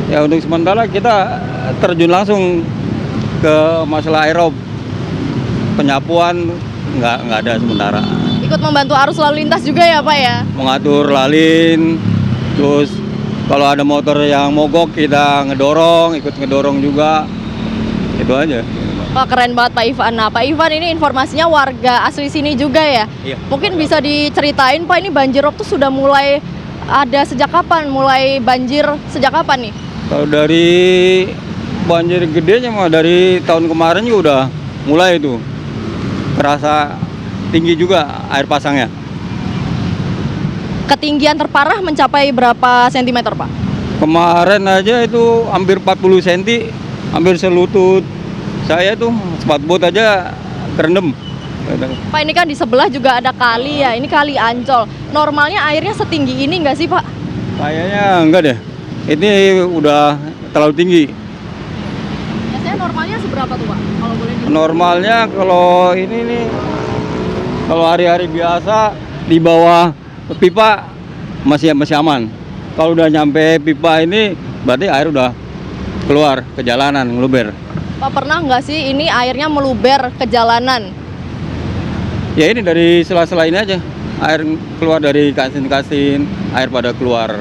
Ya untuk sementara kita terjun langsung ke masalah aerob. Penyapuan nggak ada sementara. Ikut membantu arus lalu lintas juga ya Pak ya? Mengatur lalin, terus kalau ada motor yang mogok kita ngedorong, ikut ngedorong juga. Itu aja. Wah, keren banget Pak Ivan. Nah Pak Ivan, ini informasinya warga asli sini juga ya? Iya. Mungkin bisa diceritain Pak, ini banjirop tuh sudah mulai ada sejak kapan? Mulai banjir sejak kapan nih? Kalau dari banjir gedenya mah dari tahun kemarin juga udah mulai itu. Kerasa tinggi juga air pasangnya. Ketinggian terparah mencapai berapa sentimeter, Pak? Kemarin aja itu hampir 40 cm, hampir selutut. Saya tuh spatbot aja kerendam. Pak, ini kan di sebelah juga ada kali ya, ini kali Ancol. Normalnya airnya setinggi ini nggak sih, Pak? Kayaknya enggak deh, ini udah terlalu tinggi. Biasanya normalnya seberapa tuh, Pak? Kalau boleh Normalnya kalau ini nih, kalau hari-hari biasa di bawah pipa masih aman. Kalau udah nyampe pipa ini berarti air udah keluar ke jalanan, ngeluber. Pak, pernah nggak sih ini airnya meluber ke jalanan? Ya ini dari sela-sela ini aja, air keluar dari kasin-kasin, air pada keluar.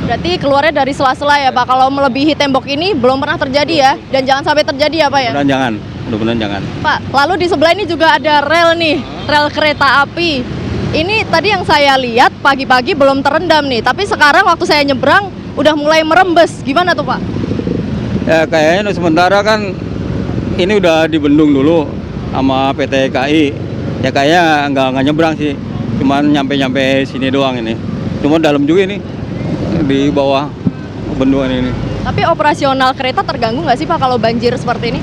Berarti keluarnya dari sela-sela ya, Pak. Kalau melebihi tembok ini belum pernah terjadi ya, dan jangan sampai terjadi ya, Pak ya. Mudah-mudahan jangan. Pak, lalu di sebelah ini juga ada rel nih, rel kereta api. Ini tadi yang saya lihat pagi-pagi belum terendam nih, tapi sekarang waktu saya nyebrang udah mulai merembes. Gimana tuh, Pak? Ya kayaknya sementara kan ini udah dibendung dulu sama PT KAI. Ya kayaknya nggak nyebrang sih, cuman nyampe sini doang ini. Cuma dalam juga ini di bawah bendungan ini. Tapi operasional kereta terganggu nggak sih, Pak, kalau banjir seperti ini?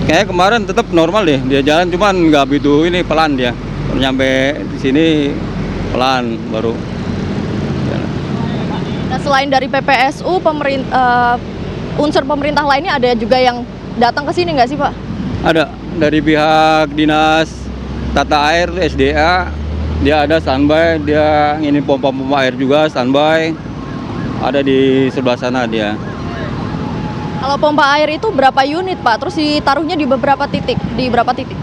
Kayak kemarin tetap normal deh, dia jalan cuman nggak begitu ini, pelan dia. Nyampe di sini pelan baru. Nah, selain dari PPSU, unsur pemerintah lainnya ada juga yang datang ke sini nggak sih, Pak? Ada dari pihak dinas tata air SDA, dia ada standby, dia ini pompa air juga standby, ada di sebelah sana dia. Kalau pompa air itu berapa unit, Pak? Terus ditaruhnya di beberapa titik, di berapa titik?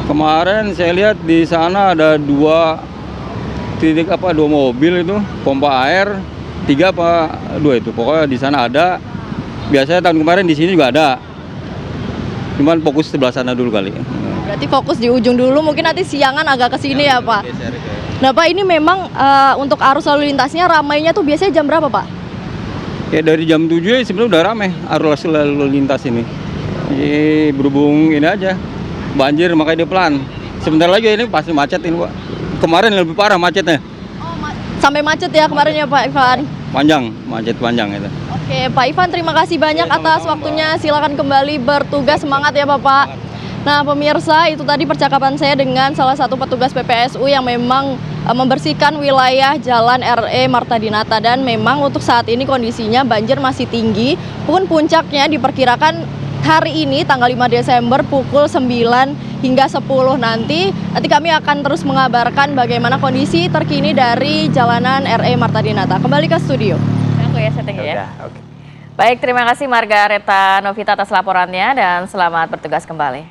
Kemarin saya lihat di sana ada dua mobil itu pompa air, 3 apa 2 itu, pokoknya di sana ada. Biasanya tahun kemarin di sini juga ada, cuman fokus sebelah sana dulu kali. Berarti fokus di ujung dulu, mungkin nanti siangan agak ke sini ya, Pak. Nah, Pak, ini memang untuk arus lalu lintasnya ramainya tuh biasanya jam berapa, Pak? Ya dari jam 7 ya sebenarnya udah ramai arus lalu lintas ini. Berhubung ini aja banjir makanya dia pelan. Sebentar lagi ini pasti macet ini, Pak. Kemarin lebih parah macetnya. Oh, sampai macet ya kemarin ya, Pak Ivan? Macet panjang itu. Oke, Pak Ivan, terima kasih banyak atas waktunya. Silakan kembali bertugas, semangat ya, Bapak. Nah, pemirsa, itu tadi percakapan saya dengan salah satu petugas PPSU yang memang membersihkan wilayah Jalan RE Marta Dinata, dan memang untuk saat ini kondisinya banjir masih tinggi, pun puncaknya diperkirakan hari ini tanggal 5 Desember pukul 9 hingga 10 nanti kami akan terus mengabarkan bagaimana kondisi terkini dari jalanan RE Marta Dinata. Kembali ke studio. Aku ya setting ya. Okay. Baik, terima kasih Margareta Novita atas laporannya dan selamat bertugas kembali.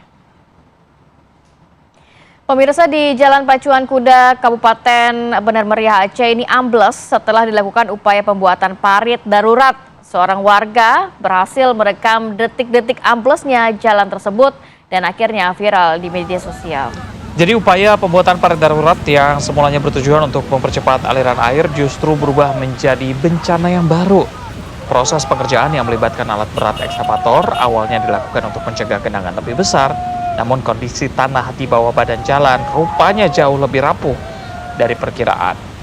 Pemirsa, di Jalan Pacuan Kuda Kabupaten Benar Meriah Aceh ini ambles setelah dilakukan upaya pembuatan parit darurat. Seorang warga berhasil merekam detik-detik amblesnya jalan tersebut dan akhirnya viral di media sosial. Jadi upaya pembuatan parit darurat yang semulanya bertujuan untuk mempercepat aliran air justru berubah menjadi bencana yang baru. Proses pengerjaan yang melibatkan alat berat ekskavator awalnya dilakukan untuk mencegah genangan lebih besar, namun kondisi tanah di bawah badan jalan rupanya jauh lebih rapuh dari perkiraan.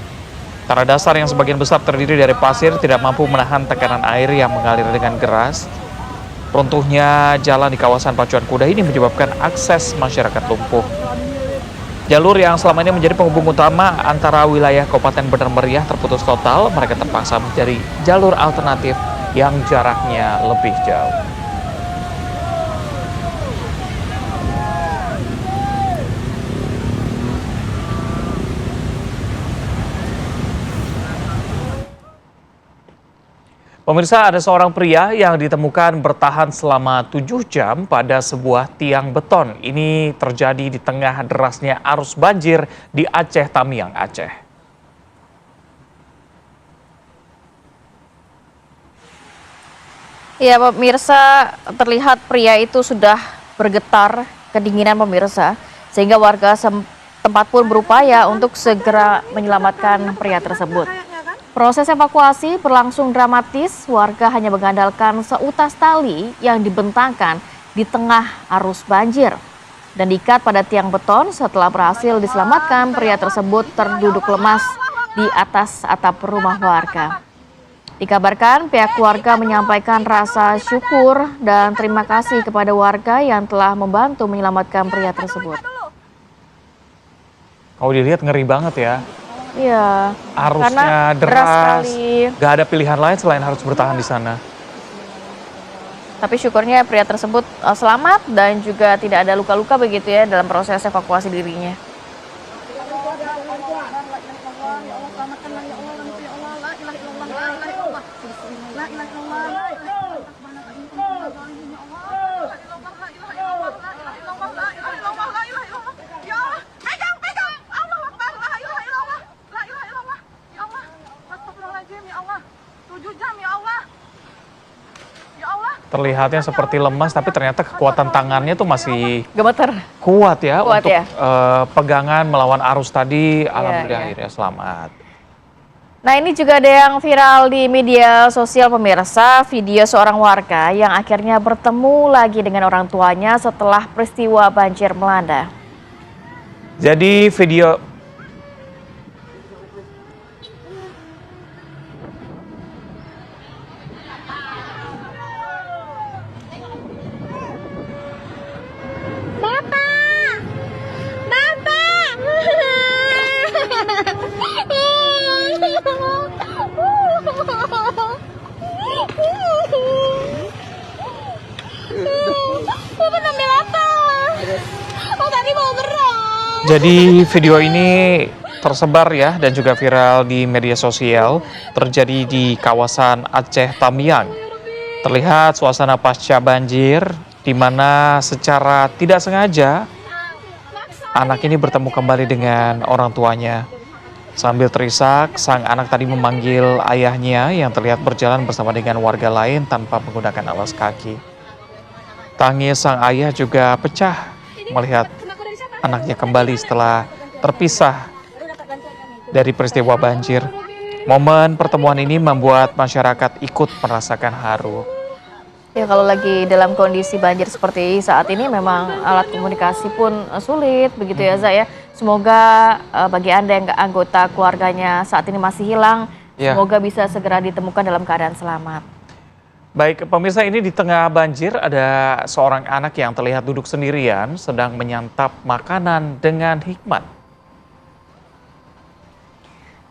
Tanah dasar yang sebagian besar terdiri dari pasir tidak mampu menahan tekanan air yang mengalir dengan deras. Runtuhnya jalan di kawasan Pacuan Kuda ini menyebabkan akses masyarakat lumpuh. Jalur yang selama ini menjadi penghubung utama antara wilayah Kabupaten Benar Meriah terputus total, mereka terpaksa mencari jalur alternatif yang jaraknya lebih jauh. Pemirsa, ada seorang pria yang ditemukan bertahan selama 7 jam pada sebuah tiang beton. Ini terjadi di tengah derasnya arus banjir di Aceh Tamiang, Aceh. Ya, pemirsa, terlihat pria itu sudah bergetar kedinginan, pemirsa, sehingga warga setempat pun berupaya untuk segera menyelamatkan pria tersebut. Proses evakuasi berlangsung dramatis, warga hanya mengandalkan seutas tali yang dibentangkan di tengah arus banjir dan diikat pada tiang beton. Setelah berhasil diselamatkan, pria tersebut terduduk lemas di atas atap rumah warga. Dikabarkan pihak keluarga menyampaikan rasa syukur dan terima kasih kepada warga yang telah membantu menyelamatkan pria tersebut. Kalau dilihat ngeri banget ya. Iya, Arusnya karena deras deras, sekali. gak ada pilihan lain selain harus bertahan di sana. Tapi syukurnya pria tersebut selamat dan juga tidak ada luka-luka begitu ya dalam proses evakuasi dirinya. Terlihatnya seperti lemas, tapi ternyata kekuatan tangannya tuh masih Gemeter. kuat ya Kuat untuk ya? pegangan melawan arus tadi. Alhamdulillah akhirnya selamat. Nah, ini juga ada yang viral di media sosial pemirsa, video seorang warga yang akhirnya bertemu lagi dengan orang tuanya setelah peristiwa banjir melanda. Jadi video Jadi video ini tersebar ya dan juga viral di media sosial, terjadi di kawasan Aceh Tamiang. Terlihat suasana pasca banjir di mana secara tidak sengaja anak ini bertemu kembali dengan orang tuanya. Sambil terisak, sang anak tadi memanggil ayahnya yang terlihat berjalan bersama dengan warga lain tanpa menggunakan alas kaki. Tangis sang ayah juga pecah melihat anaknya kembali setelah terpisah dari peristiwa banjir. Momen pertemuan ini membuat masyarakat ikut merasakan haru. Ya, kalau lagi dalam kondisi banjir seperti saat ini memang alat komunikasi pun sulit begitu ya, Zak ya. Semoga bagi Anda yang anggota keluarganya saat ini masih hilang, semoga bisa segera ditemukan dalam keadaan selamat. Baik, pemirsa, ini di tengah banjir ada seorang anak yang terlihat duduk sendirian sedang menyantap makanan dengan hikmat.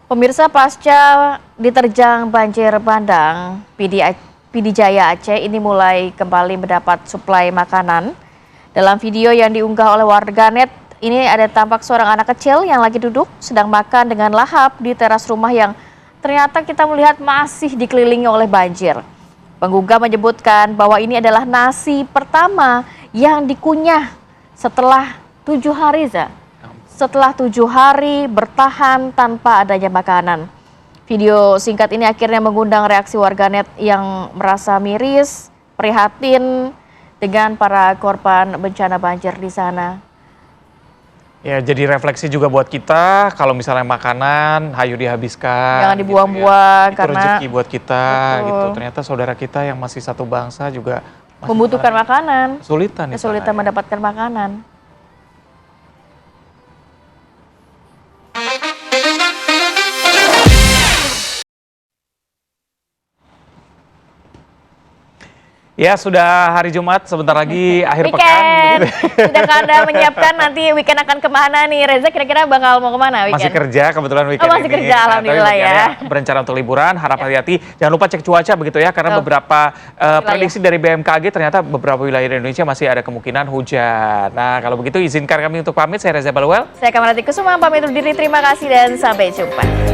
Pemirsa, pasca diterjang banjir bandang, PD Jaya Aceh ini mulai kembali mendapat suplai makanan. Dalam video yang diunggah oleh warganet, ini ada tampak seorang anak kecil yang lagi duduk sedang makan dengan lahap di teras rumah yang ternyata kita melihat masih dikelilingi oleh banjir. Penggugah menyebutkan bahwa ini adalah nasi pertama yang dikunyah setelah 7 hari, setelah 7 hari bertahan tanpa adanya makanan. Video singkat ini akhirnya mengundang reaksi warganet yang merasa miris, prihatin dengan para korban bencana banjir di sana. Ya, jadi refleksi juga buat kita, kalau misalnya makanan, hayu dihabiskan. Jangan dibuang-buang gitu ya. karena Itu rezeki buat kita, betul. gitu. Ternyata saudara kita yang masih satu bangsa juga Membutuhkan makanan, kesulitan mendapatkan makanan. Ya, sudah hari Jumat, sebentar lagi akhir pekan. Weekend. Sudahkah Anda menyiapkan nanti weekend akan kemana nih? Reza kira-kira bakal mau kemana weekend? Masih kerja kebetulan weekend masih ini. kerja, alhamdulillah tapi ya. Berencana untuk liburan, harap hati-hati. Jangan lupa cek cuaca begitu ya, karena beberapa prediksi dari BMKG ternyata beberapa wilayah di Indonesia masih ada kemungkinan hujan. Nah, kalau begitu izinkan kami untuk pamit. Saya Reza Balwel. Saya Kamarati Kusuma, pamit undur diri. Terima kasih dan sampai jumpa.